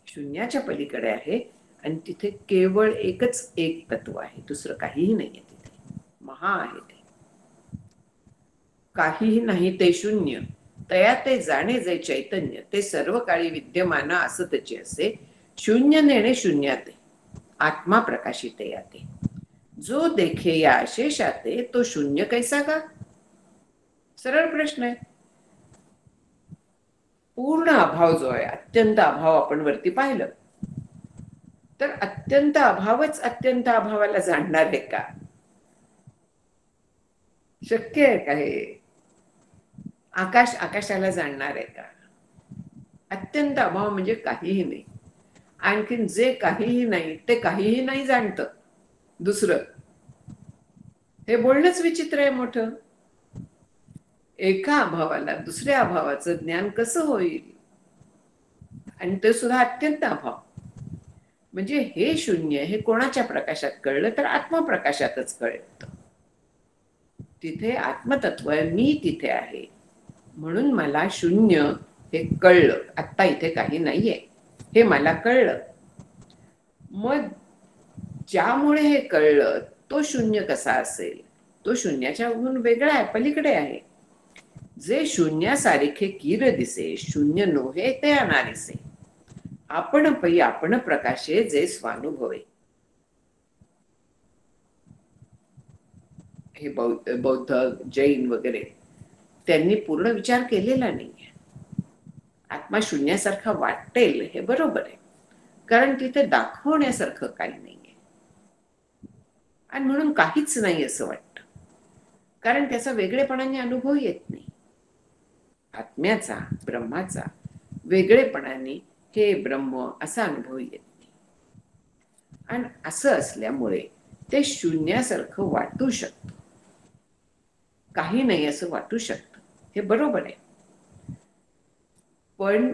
शून्याच्या पलीकडे आहे आणि तिथे केवळ एकच एक तत्व आहे, दुसरं काहीही नाहीये तिथे. महा आहे ते. काहीही नाही ते शून्य, तया ते जाणे जे चैतन्य, ते सर्व काळी विद्यमान असतचे असे. शून्य नेणे शून्याते, आत्मा प्रकाशिते याते. जो देखे या अशेषाते, तो शून्य कैसा का? सरळ प्रश्न आहे. पूर्ण अभाव जो आहे, अत्यंत अभाव आपण वरती पाहिलं तर अत्यंत अभावच अत्यंत अभावाला जाणणार आहे का? शक्य आहे का हे? आकाश आकाशाला जाणणार आहे का? अत्यंत अभाव म्हणजे काहीही नाही. आणखीन जे काहीही नाही ते काहीही नाही जाणतं दुसरं. हे बोलणंच विचित्र आहे मोठं. एका अभावाला दुसऱ्या अभावाचं ज्ञान कसं होईल? आणि ते सुद्धा अत्यंत अभाव. म्हणजे हे शून्य हे कोणाच्या प्रकाशात कळलं तर आत्मप्रकाशातच कळतं. तिथे आत्मतत्व मी तिथे आहे, म्हणून मला शून्य हे कळलं. आत्ता इथे काही नाहीये हे मला कळलं. मग ज्यामुळे हे कळलं तो शून्य कसा असेल? तो शून्याच्या वेगळा आहे, पलीकडे आहे. जे शून्यासारखे कीर दिसे, शून्य नोहे ते अनादिसे. आपण पै आपण प्रकाशे जे स्वानुभवे. हे बौद्ध जैन वगैरे त्यांनी पूर्ण विचार केलेला नाहीये. आत्मा शून्यासारखा वाटेल हे बरोबर आहे, कारण तिथे दाखवण्यासारखं काही नाहीये आणि म्हणून काहीच नाही असं वाटतं, कारण त्याचा वेगळेपणाने अनुभव येत नाही. आत्म्याचा, ब्रह्माचा वेगळेपणाने हे ब्रह्म असा अनुभव येत नाही. आणि असं असल्यामुळे ते शून्यासारखं वाटू शकतं, काही नाही असं वाटू शकतं, हे बरोबर आहे. पण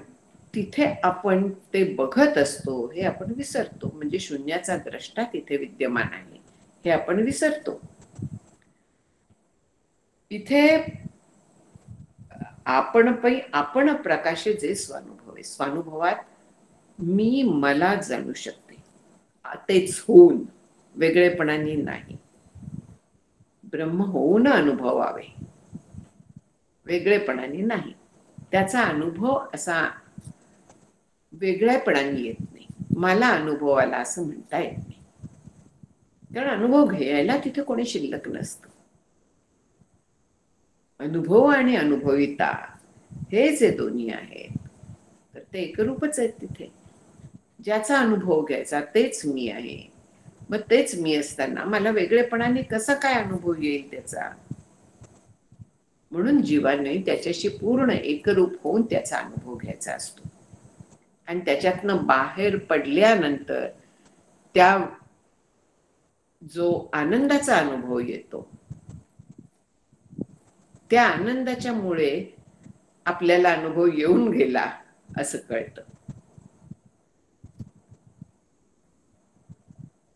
तिथे आपण ते बघत असतो हे आपण विसरतो. म्हणजे शून्याचा द्रष्टा तिथे विद्यमान आहे हे आपण विसरतो. इथे आपण पै आपण प्रकाशे जे स्वानुभवे, स्वानुभवात मी मला जाणू शकते, तेच होऊन, वेगळेपणाने नाही. ब्रह्म होऊन अनुभवावे, वेगळेपणाने नाही. त्याचा अनुभव असा वेगळेपणाने येत नाही. मला अनुभव आला असं म्हणता येत नाही, कारण अनुभव घ्यायला तिथे कोणी शिल्लक नसतं. अनुभव आणि अनुभविता हे जे दोन्ही आहेत तर ते एकरूपच आहेत. तिथे ज्याचा अनुभव घ्यायचा तेच मी आहे. मग तेच मी असताना मला वेगळेपणाने कसा काय अनुभव येईल त्याचा? म्हणून जीवाने त्याच्याशी पूर्ण एकरूप होऊन त्याचा अनुभव घ्यायचा असतो. आणि त्याच्यातनं बाहेर पडल्यानंतर त्या जो आनंदाचा अनुभव येतो, त्या आनंदाच्या मुळे आपल्याला अनुभव येऊन गेला असं कळतं.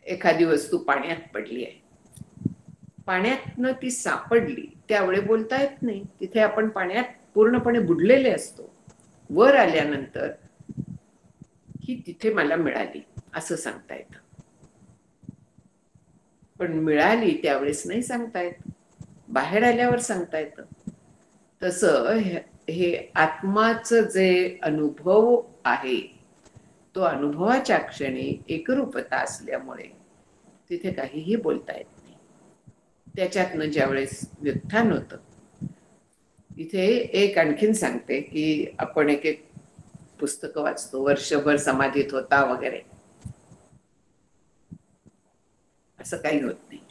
एखादी वस्तू पाण्यात पडली आहे, पाण्यातनं ती सापडली, त्यावेळी बोलता येत नाही. तिथे आपण पाण्यात पूर्णपणे बुडलेले असतो. वर आल्यानंतर ही तिथे मला मिळाली असं सांगता येतं, पण मिळाली त्यावेळेस नाही सांगता येत, बाहेर आल्यावर सांगता येतं. तसं हे आत्माचं जे अनुभव आहे, तो अनुभवाच्या क्षणी एकरूपता असल्यामुळे तिथे काहीही बोलता येत नाही. त्याच्यातनं ज्यावेळेस व्युत्थान होतं, इथे एक आणखीन सांगते की आपण एक एक पुस्तकं वाचतो, वर्षभर समाधीत होता वगैरे, असं काही होत नाही.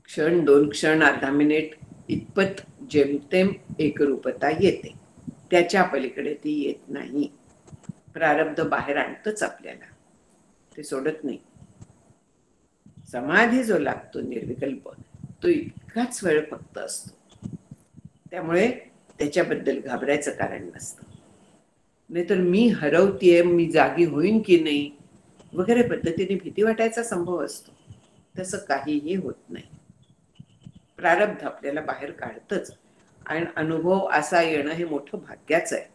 क्षण, 2 क्षण, अर्धा मिनिट इतपत जेमतेम एकरूपता येते, त्याच्या पलीकडे ती येत नाही. प्रारब्ध बाहेर आणतच आपल्याला, ते सोडत नाही. समाधी जो लागतो निर्विकल्प, तो इतकाच वेळ फक्त असतो. त्यामुळे त्याच्याबद्दल घाबरायचं कारण नसतं. नाहीतर मी हरवतीये, मी जागी होईन की नाही वगैरे पद्धतीने भीती वाटायचा संभव असतो. तसं काहीही होत नाही. प्रारब्ध आपल्याला बाहेर काढतच, आणि अनुभव असा येणं हे मोठं भाग्याचं आहे.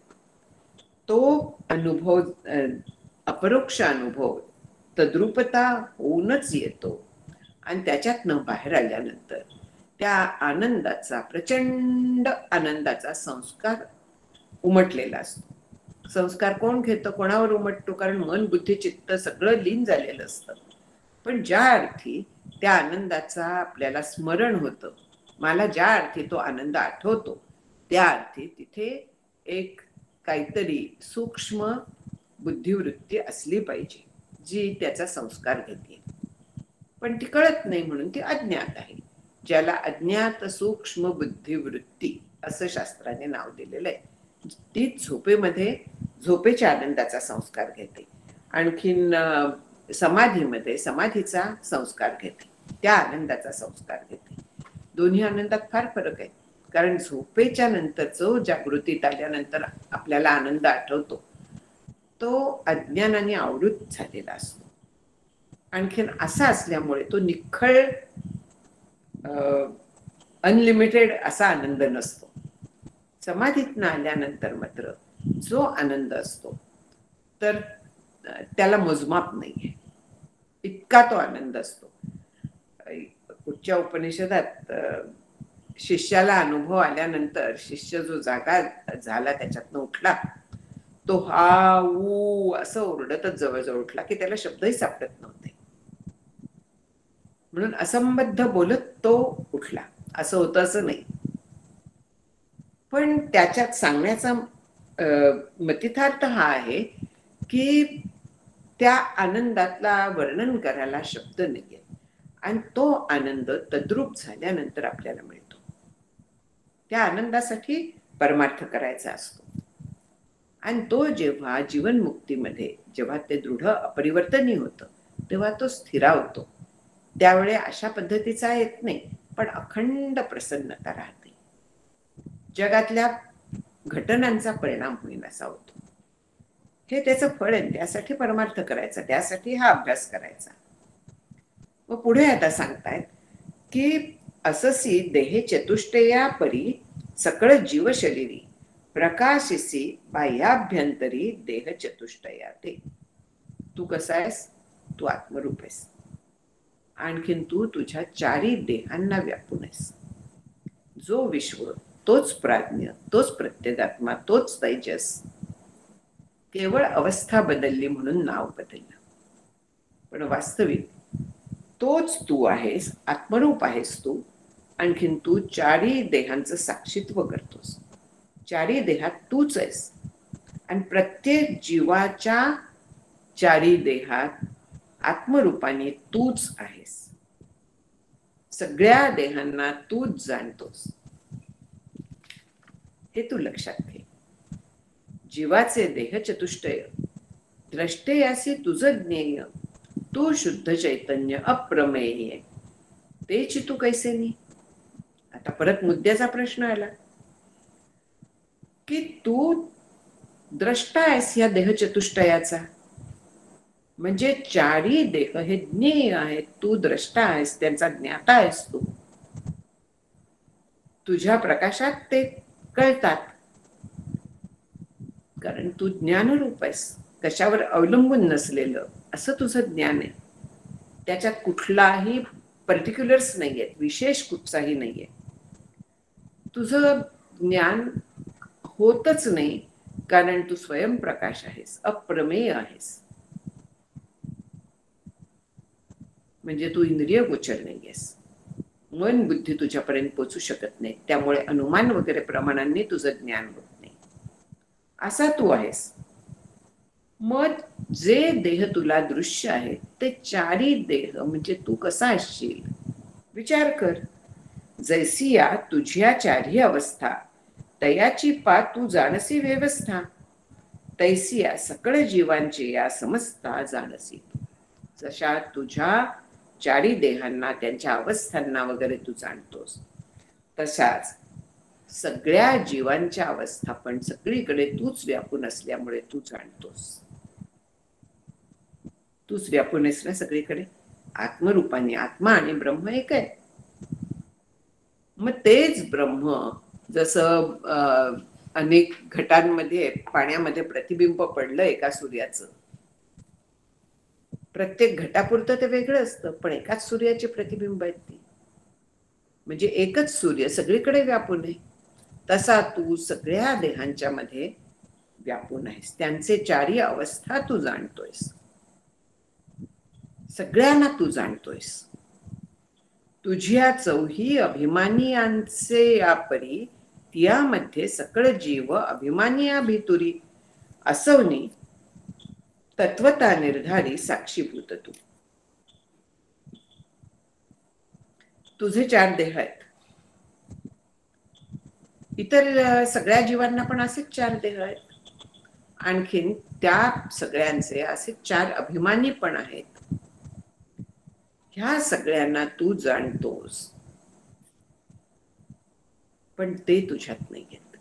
तो अनुभव अपरोक्ष अनुभव तद्रूपता होऊनच येतो, आणि त्याच्यातनं बाहेर आल्यानंतर त्या आनंदाचा, प्रचंड आनंदाचा संस्कार उमटलेला असतो. संस्कार कोण घेतं, कोणावर उमटतो? कारण मन, बुद्धी, चित्त सगळं लीन झालेलं असतं. पण ज्या अर्थी त्या आनंदाचा आपल्याला स्मरण होतं, मला ज्या अर्थी तो आनंद आठवतो, त्या अर्थी तिथे एक काहीतरी सूक्ष्म बुद्धिवृत्ती असली पाहिजे, जी त्याचा संस्कार घेते. पण ती कळत नाही, म्हणून ती अज्ञात आहे. ज्याला अज्ञात सूक्ष्म बुद्धिवृत्ती असं शास्त्राने नाव दिलेलं आहे. ती झोपेमध्ये झोपेच्या आनंदाचा संस्कार घेते. आणखीन समाधीमध्ये समाधीचा संस्कार घेते, त्या आनंदाचा संस्कार घेते. दोन्ही आनंदात फार फरक आहे. कारण झोपेच्या नंतर जो जागृतीत आल्यानंतर आपल्याला आनंद आठवतो, तो अज्ञानाने आवृत्त झालेला असतो. आणखीन असा असल्यामुळे तो निखळ अनलिमिटेड असा आनंद नसतो. समाधीतनं आल्यानंतर मात्र जो आनंद असतो तर त्याला मोजमाप नाहीये, इतका तो आनंद असतो. कुठच्या उपनिषदात शिष्याला अनुभव आल्यानंतर शिष्य जो जागा झाला त्याच्यातनं उठला तो हा ऊ असं ओरडतच जवळजवळ उठला की त्याला शब्दही सापडत नव्हते. म्हणून असंबद्ध बोलत तो उठला, असं होतं असं नाही. पण त्याच्यात सांगण्याचा मतितार्थ हा आहे की त्या आनंदातला वर्णन करायला शब्द नाहीये आणि तो आनंद तद्रूप झाल्यानंतर आपल्याला मिळतो. त्या आनंदासाठी परमार्थ करायचा असतो आणि तो जेव्हा जीवनमुक्तीमध्ये जेव्हा ते दृढ अपरिवर्तनीय होतं तेव्हा तो स्थिरावतो. त्यावेळी अशा पद्धतीचा येत नाही, पण अखंड प्रसन्नता राहते. जगातल्या घटनांचा परिणाम होईल असा होतो. हे त्याचं फळ आहे. त्यासाठी परमार्थ करायचा, त्यासाठी हा अभ्यास करायचा. मग पुढे आता सांगतायत की अससी देहे चतुष्टया परी सकळ जीव शरीरी प्रकाशिसी बाह्याभ्यंतरी देह चतुष्टया ते. तू कसा आहेस? तू आत्मरूप आहेस. आणखीन तू तुझ्या चारी देहांना व्यापून आहेस. जो विश्व तोच प्राज्ञ, तोच प्रत्यगात्मा, तोच तेजस. केवळ अवस्था बदलली म्हणून नाव बदललं, पण वास्तविक तोच तू आहेस. आत्मरूप आहेस तू. आणखीन तू चारी देहांचं साक्षीत्व करतोस. चारी देहात तूच आहेस आणि प्रत्येक जीवाच्या चारी देहात आत्मरूपाने तूच आहेस. सगळ्या देहांना तूच जाणतोस. हे तू लक्षात घे. जीवाचे देह चतुष्टय द्रष्टेयासी तुझं ज्ञेय, तू शुद्ध चैतन्य अप्रमेय तेची तू कैसेनी. आता परत मुद्द्याचा प्रश्न आला की तू द्रष्टा आहेस या देह चतुष्टयाचा, म्हणजे चारी देह हे ज्ञेय आहेत. तू द्रष्टा आहेस, त्यांचा ज्ञाता आहेस. तू तुझ्या प्रकाशात ते कळतात, कारण तू ज्ञानरूप आहेस. कशावर अवलंबून नसलेलं असं तुझं ज्ञान आहे. त्याच्यात कुठलाही पर्टिक्युलर्स नाहीये, विशेष कुठचाही नाहीये. तुझं ज्ञान होतच नाही, कारण तू स्वयंप्रकाश आहेस, अप्रमेय आहेस. म्हणजे तू इंद्रिय गोचर नाहीयेस. मन बुद्धी तुझ्यापर्यंत पोचू शकत नाही. त्यामुळे अनुमान वगैरे प्रमाणांनी तुझं ज्ञान होत नाही. असा तू आहेस. मग जे देह तुला दृश्य आहे ते चारी देह म्हणजे तू कसा असशील विचार कर. जैसिया तुझ्या चारी अवस्था तयाची पा तू जाणसी व्यवस्था, तैसिया सकळ जीवांची या समजता जाणसी. जशा तुझ्या चारी देहांना त्यांच्या अवस्थांना वगैरे तू जाणतोस, तशाच सगळ्या जीवांच्या अवस्था पण सगळीकडे तूच व्यापून असल्यामुळे तू जाणतोस. तूच व्यापून आहेस ना सगळीकडे आत्मरूपाने. आत्मा आणि ब्रह्म एक आहे. मग तेच ब्रह्म जसं अनेक घटांमध्ये पाण्यामध्ये प्रतिबिंब पडलं एका सूर्याचं, प्रत्येक घटापुरतं ते वेगळं असतं, पण एकाच सूर्याचे प्रतिबिंब आहेत ती. म्हणजे एकच सूर्य सगळीकडे व्यापून आहे. तसा तू सगळ्या देहांच्या मध्ये व्यापून आहेस. त्यांचे चारी अवस्था तू जाणतोयस. सगळ्यांना तू जाणतोयस. तुझ्या चौही अभिमानियांचे या परी त्यामध्ये सकळ जीव अभिमानिया भितुरी असवनी तत्वता निर्धारी साक्षीभूत तू. तुझे चार देह आहेत. इतर सगळ्या जीवांना पण असेच चार देह आहेत. आणखीन त्या सगळ्यांचे असे चार अभिमानी पण आहेत. ह्या सगळ्यांना तू जाणतोस, पण ते तुझ्यात नाही आहेत.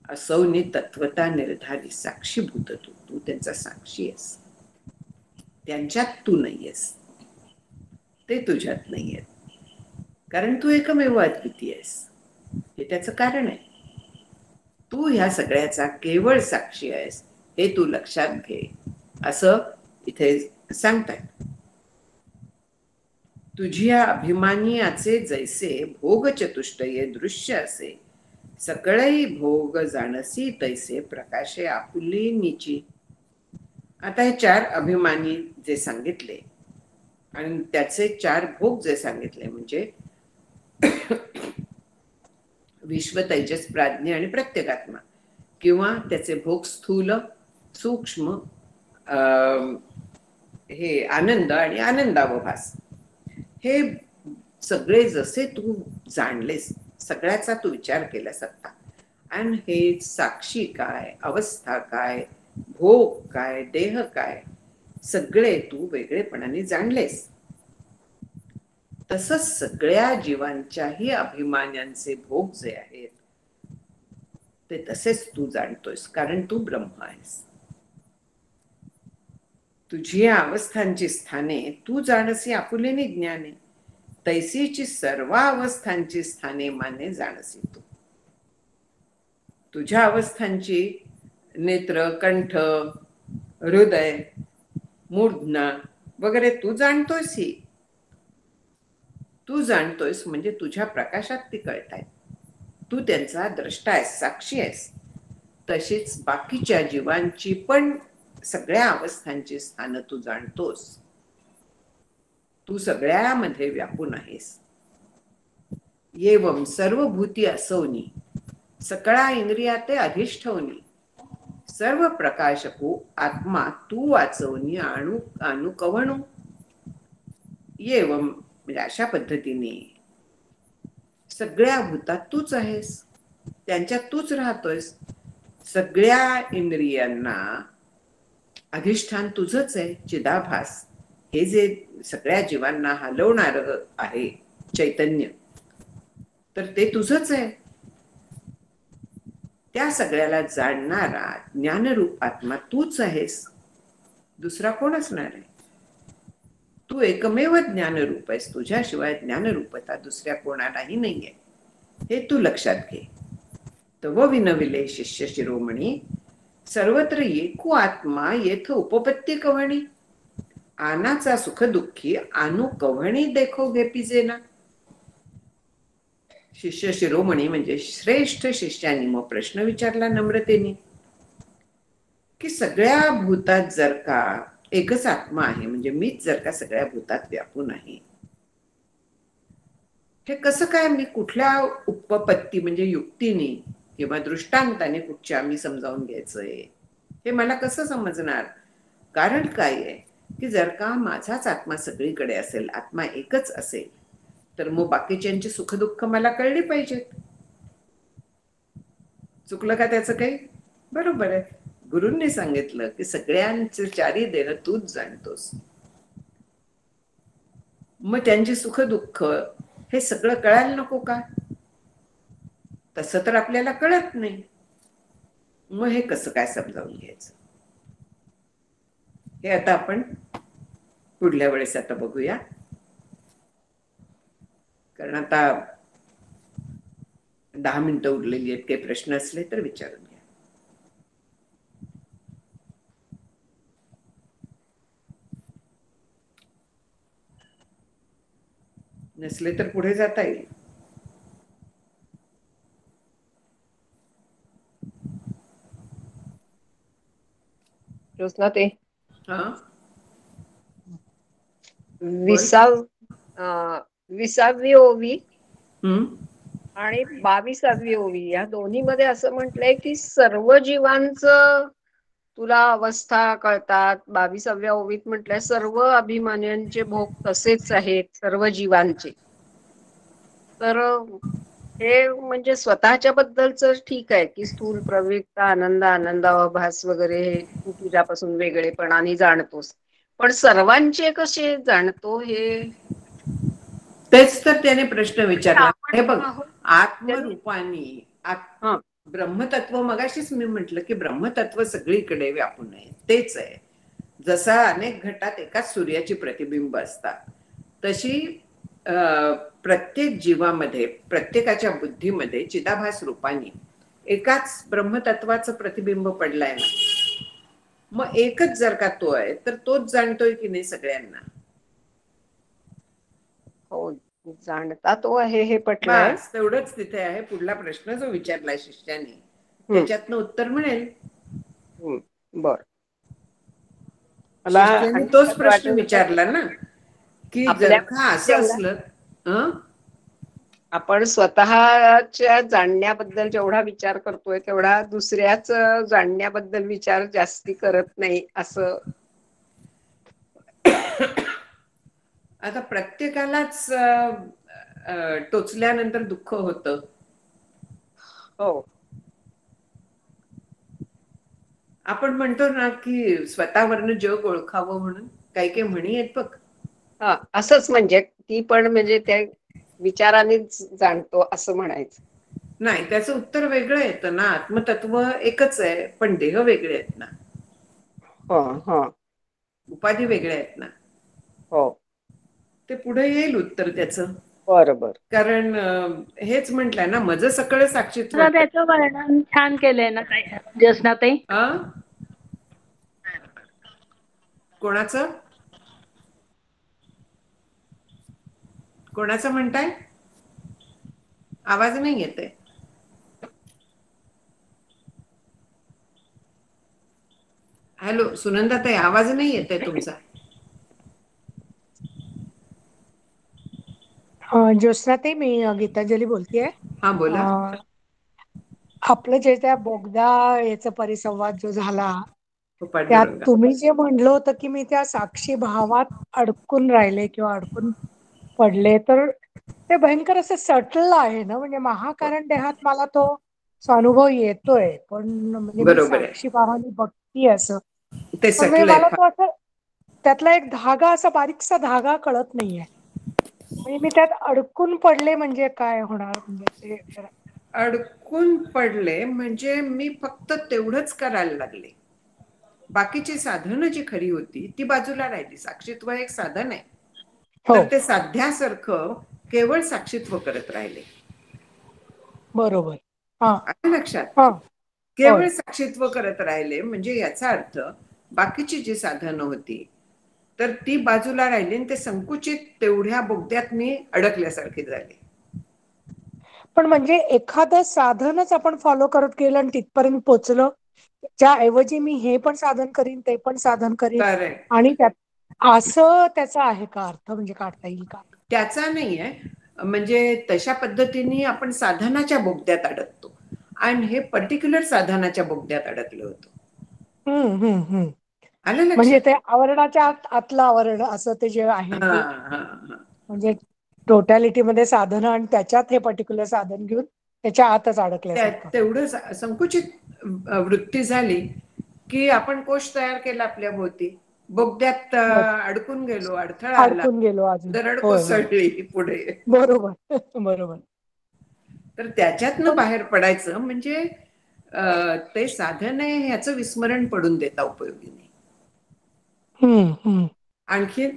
असौनी तत्वता निर्धारी साक्षीभूत तू, तू त्यांचा साक्षी आहेस. त्यांच्यात तू नाहीयेस, ते तुझ्यात नाहीयेत, कारण तू एकमेव अद्वितीय आहेस. हे त्याचं कारण आहे. तू ह्या सगळ्याचा केवळ साक्षी आहेस हे तू लक्षात घे, असं इथे सांगतायत. तुझ्या अभिमानियाचे जैसे भोग चतुष्टये दृश्य असे, सकळई भोग जाणसी तैसे प्रकाशे आपुले नीची. आता हे 4 अभिमानी जे सांगितले आणि त्याचे 4 भोग जे सांगितले, म्हणजे विश्व, तेजस, प्राज्ञ आणि प्रत्यगात्मा, किंवा त्याचे भोग स्थूल, सूक्ष्म, हे आनंद आणि आनंदावभास, हे सगळे जसे तू जाणलेस, सगळ्याचा तू विचार केलास आता, आणि हे साक्षी काय, अवस्था काय, भोग काय, देह काय, सगळे तू वेगळेपणाने जाणलेस. तसंच सगळ्या जीवांच्याही अभिमानांचे भोग जे आहेत ते तसेच तू जाणतोयस, कारण तू ब्रह्म आहेस. तुझी या अवस्थांची स्थाने तू जाणसी आपुलेने ज्ञाने, तैसीची सर्व अवस्थांची स्थाने माने जाणसी तू. तुझ्या अवस्थांची नेत्र, कंठ, हृदय, मूर्धना वगैरे तू जाणतोयस. ही तू जाणतोयस म्हणजे तुझ्या प्रकाशात ती कळतायत. तू त्यांचा द्रष्टा आहेस, साक्षी आहेस. तशीच बाकीच्या जीवांची पण सगळ्या अवस्थांची स्थानं तू जाणतोस. तू सगळ्यामध्ये व्यापून आहेस. येवम सर्वभूती असोनी, सकळा इंद्रियाते अधिष्ठवनी, सर्व प्रकाशको आत्मा तू वाचवनी अनुकवणू. येवम म्हणजे अशा पद्धतीने सगळ्या भूतात तूच आहेस, त्यांच्यात तूच राहतोयस. सगळ्या इंद्रियांना अधिष्ठान तुझंच आहे, चिदाभास. हे जे सगळ्या जीवांना हलवणार आहे चैतन्य, तर ते तुझंच आहे. त्या सगळ्याला जाणणारा ज्ञानरूप आत्मा तूच आहेस, दुसरा कोण असणार आहे? तू एकमेव ज्ञानरूप आहेस. तुझ्याशिवाय ज्ञानरूपता दुसऱ्या कोणालाही नाहीये, हे तू लक्षात घे. तव विनविले शिष्य शिरोमणी, सर्वत्र एकू आत्मा येथ उपपत्ती कवणी, आनाचा सुख दुःखी आनु कवणी देखो घेपिजेना. शिष्य शिरोमणी म्हणजे श्रेष्ठ शिष्यानी मग प्रश्न विचारला नम्रतेने, की सगळ्या भूतात जर का एकच आत्मा आहे, म्हणजे मीच जर का सगळ्या भूतात व्यापून आहे, हे कसं काय मी कुठल्या उपपत्ती म्हणजे युक्तीने किंवा दृष्टांताने कुठच्या मी समजावून घ्यायचंय, हे मला कसं समजणार? कारण काय आहे की जर का माझाच आत्मा सगळीकडे असेल, आत्मा एकच असेल, तर मग बाकीच्यांची सुखदुःख मला कळली पाहिजेत. चुकलं का त्याचं काही? बरोबर आहे. गुरूंनी सांगितलं की सगळ्यांचे 4ही देह तूच जाणतोस, मग त्यांची सुख दुःख हे सगळं कळायला नको का? तसं तर आपल्याला कळत नाही, मग हे कसं काय समजावून घ्यायचं? हे आता आपण पुढल्या वेळेस आता बघूया, कारण आता 10 मिनिटं उरलेली आहेत. काही प्रश्न असले तर विचारून घ्या. नसले तर पुढे जाता येईल. ज्योत्स्ना ते हा 20वी ओवी आणि 22वी ओवी या दोन्ही मध्ये असं म्हटलंय की सर्व जीवांचं तुला अवस्था कळतात. 22व्या ओवीत म्हटलंय सर्व अभिमान्यांचे भोग तसेच आहेत सर्व जीवांचे. तर हे म्हणजे स्वतःच्या बद्दलच ठीक आहे की स्थूल प्रवृत्त आनंद, आनंदाभास वगैरे हे तू तुझ्यापासून वेगळेपणाने जाणतोस, पण सर्वांचे कसे जाणतो हे तेच तर त्याने प्रश्न विचारला. हे बघ, आहोत आत्मरूपाने ब्रह्मतत्व मगाशीच मी म्हटलं की ब्रह्मतत्व सगळीकडे व्यापून आहे, तेच आहे. जसा अनेक घटात एकाच सूर्याची प्रतिबिंब असतात, तशी प्रत्येक जीवामध्ये, प्रत्येकाच्या बुद्धीमध्ये चिदाभास रूपाने एकाच ब्रह्मतत्वाचं प्रतिबिंब पडलंय ना. मग एकच जर का तो आहे तर तोच जाणतोय की नाही सगळ्यांना. हो, जाणता तो आहे हे पटलंय. बस तेवढंच तिथे आहे. पुढला प्रश्न जो विचारलाय शिष्याने हम्म. त्याच्यातनं उत्तर मिळेल. बर, मला शिष्याने आणखी तोच असं प्रश्न वाटत विचारला ना की जर आपल्या का असं जेवढा असलं. आपण स्वतःच्या जाणण्याबद्दल जेवढा विचार करतोय तेवढा दुसऱ्याच जाणण्याबद्दल विचार जास्ती करत नाही असं. आता प्रत्येकालाच टोचल्यानंतर दुःख होतं. हो, आपण म्हणतो ना की स्वतःवरनं जग ओळखावं म्हणून, काही काही म्हणी आहेत बघ. हा, असंच म्हणजे ती पण म्हणजे त्या विचारानेच जाणतो असं म्हणायचं. नाही, त्याचं उत्तर वेगळं येतं ना. आत्मतत्व एकच आहे पण देह वेगळे आहेत ना. हो, हो, उपाधी वेगळ्या आहेत ना. हो, ते पुढे येईल उत्तर त्याचं. बरोबर. कारण हेच म्हटलंय ना, मज सकळ साक्षीत्व. त्याचं वर्णन छान केलंय ना ज्योत्स्नाताई. कोणाचं कोणाचं म्हणताय? आवाज नाही येते. हॅलो सुनंदाताई, आवाज नाही येते तुमचा. ज्योत्स्नाताई, मी गीतांजली बोलतेय. हा बोला. आपलं जे त्या बोगदा याचा परिसंवाद जो झाला त्यात पांडुरंगा. तुम्ही जे म्हणलं होतं की मी त्या साक्षी भावात अडकून राहिले किंवा अडकून पडले, तर ते भयंकर असं सटल आहे ना. म्हणजे महाकारण देहात मला तो स्वानुभव येतोय, पण म्हणजे मी बरोबर आहे, साक्षी भावाने बघतीये असं. ते पण म्हणजे सटलंय मला फार. तो असं त्यातला एक धागा, असा बारीकसा धागा कळत नाहीये. म्हणजे मी त्यात अडकून पडले म्हणजे काय होणार म्हणजे ते. अडकून पडले म्हणजे मी फक्त तेवढंच करायला लागले. बाकीची साधनं जी खरी होती ती बाजूला राहिली. साक्षीत्व एक साधन आहे, हो, तर ते साध्यासारखं केवळ साक्षीत्व करत राहिले. बरोबर. हा, आलं लक्षात? हा, होय, केवळ साक्षीत्व करत राहिले म्हणजे याचा अर्थ बाकीची जी साधनं होती तर ती बाजूला राहिली आणि ते संकुचित तेवढ्या बोगद्यात मी अडकल्यासारखे झाले. पण म्हणजे एखादं साधनच आपण फॉलो करत गेलं आणि तिथपर्यंत पोहोचलं, त्याऐवजी मी हे पण साधन करीन ते पण साधन करीन करेक्ट. आणि त्यात असं त्याचा आहे का अर्थ, म्हणजे काढता येईल का? त्याचा नाहीये. म्हणजे तशा पद्धतीने आपण साधनाच्या बोगद्यात अडकतो आणि हे पर्टिक्युलर साधनाच्या बोगद्यात अडकलं होतं. हम्म. आलं म्हणजे लक्षात? ते आवरणाच्या आतलं आवरण असं ते जे आहे हा ते, हा हा. म्हणजे टोटॅलिटीमध्ये साधनं आणि त्याच्यात हे पर्टिक्युलर साधन घेऊन त्याच्या आतच अडकल्यासारखं. तेवढं संकुचित वृत्ती झाली की आपण कोश तयार केला आपल्या भोवती, बोगद्यात बर, अडकून गेलो, अडथळा आला, अडकून गेलो अजून. दरड होय, होय, कोसळली पुढे. बरोबर. बरोबर. तर त्याच्यातनं पण बाहेर पडायचं म्हणजे ते साधन आहे ह्याचं विस्मरण पडून देता उपयोगी नाही. हम्म. आणखी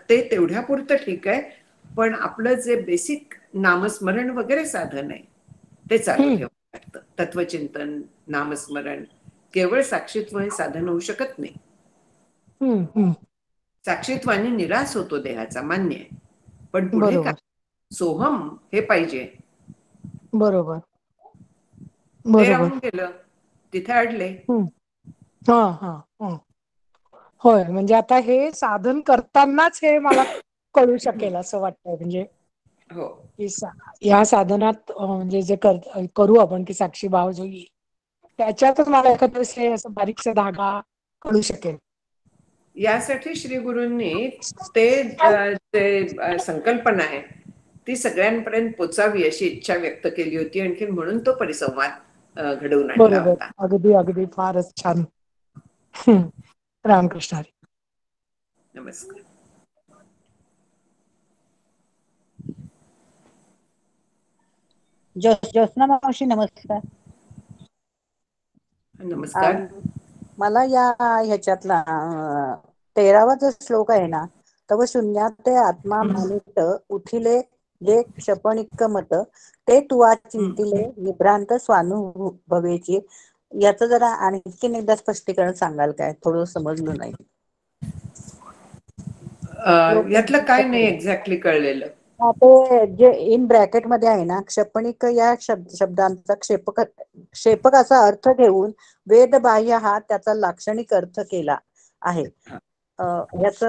ते तेवढ्या पुरतं ठीक आहे, पण आपलं जे बेसिक नामस्मरण वगैरे साधन आहे ते चालू हम्म, ठेवावं लागतं. तत्वचिंतन, नामस्मरण, केवळ साक्षीत्व हे साधन होऊ शकत नाही. हम्म. साक्षीत्वाने निराश होतो देहाचा, मान्य आहे, पण पुढे काय? बरोबर, सोहम हे पाहिजे. बरोबर, ते बरोबर. राहून गेलं, तिथे अडले. हम्म. हा. होय, म्हणजे आता हे साधन करतानाच हे मला कळू शकेल असं वाटतंय. म्हणजे हो. की या साधनात म्हणजे जे करू आपण की साक्षी भाव जो येईल त्याच्यातच मला एखाद्या वेळेस असं बारीकसा धागा कळू शकेल. यासाठी श्री गुरूंनी ते संकल्पना आहे ती सगळ्यांपर्यंत पोचावी अशी इच्छा व्यक्त केली होती. आणखी म्हणून तो परिसंवाद घडवून आणला बरोबर, होता. अगदी फारच छान. रामकृष्ण हरी. नमस्कार. ज्योत्स्ना मावशी, नमस्कार. नमस्कार. मला या ह्याच्यातला 13वा जो श्लोक आहे ना, तव शून्यात ते आत्मा मानित उठिले जे क्षपणिक मत ते तुवा चिंतिले विभ्रांत स्वानुभवेची. याचं जरा आणखीन एकदा स्पष्टीकरण सांगाल काय? थोडं समजलं नाही. यातलं काय नाही एक्झॅक्टली कळलेलं. ते जे इन ब्रॅकेट मध्ये आहे ना, क्षपणिक या शब्दांचा क्षेपक असा अर्थ घेऊन वेद बाह्य हा त्याचा लाक्षणिक अर्थ केला आहे. याच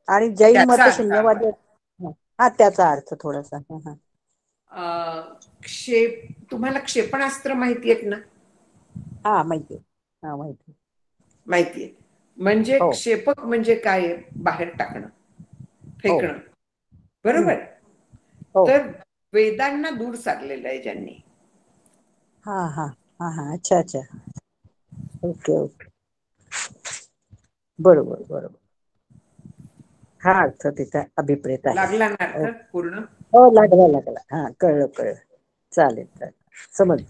आणि जैन त्याचा मत अर्थ शून्यवादी. हा, त्याचा अर्थ थोडासा. तुम्हाला क्षेपणास्त्र माहिती आहेत ना? हा, माहिती. हा, माहिती. माहितीये. म्हणजे हो क्षेपक म्हणजे काय? बाहेर टाकणं, हो. फेकणं. बरोबर. हो. तर वेदांना दूर सारलेलं आहे ज्यांनी. हा हा हा हा, अच्छा अच्छा. ओके ओके, बरोबर बरोबर. हा अर्थ तिचा अभिप्रेत आहे. लागला ना अर्थ पूर्ण? हो, लागला लागला. हा, कळलं कळलं. चालेल चालेल, समज.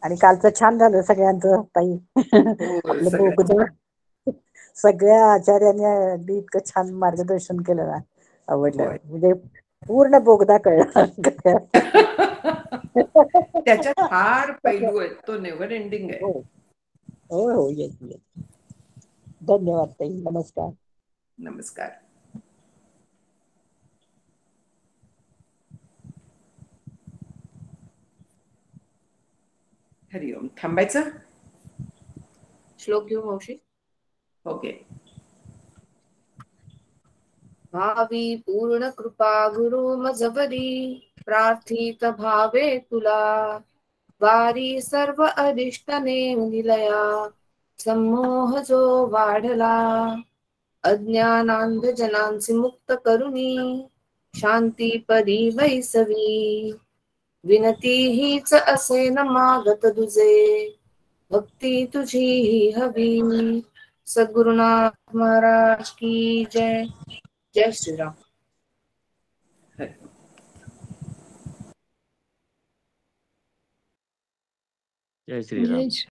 आणि कालचं छान झालं सगळ्यांचं ताई. हो, आपलं सगळ्यांचं. बोगदा सगळ्या आचार्यांनी अगदी इतकं छान मार्गदर्शन केलं ना, आवडलं. होय. म्हणजे पूर्ण बोगदा कळला. त्याच्यात फार पैलू आहेत. तो नेव्हर एंडिंग आहे. हो हो हो, येस येस. धन्यवाद ताई, नमस्कार. नमस्कार. हरिओम. थांबायचं? श्लोक घेऊ मावशी. ओके. भावी पूर्ण कृपा गुरु मजबरी प्रार्थित भावे तुला वारी सर्व अधिष्टने निलया संमोह जो वाढला अज्ञानांध जनांचे मुक्त करुणी शांती पदी वैसवी विनती हीच असे न मागत तुझे भक्ती तुझी ही हवी. सद्गुरुनाथ महाराज की जय. जय श्रीराम. जय श्रीराम.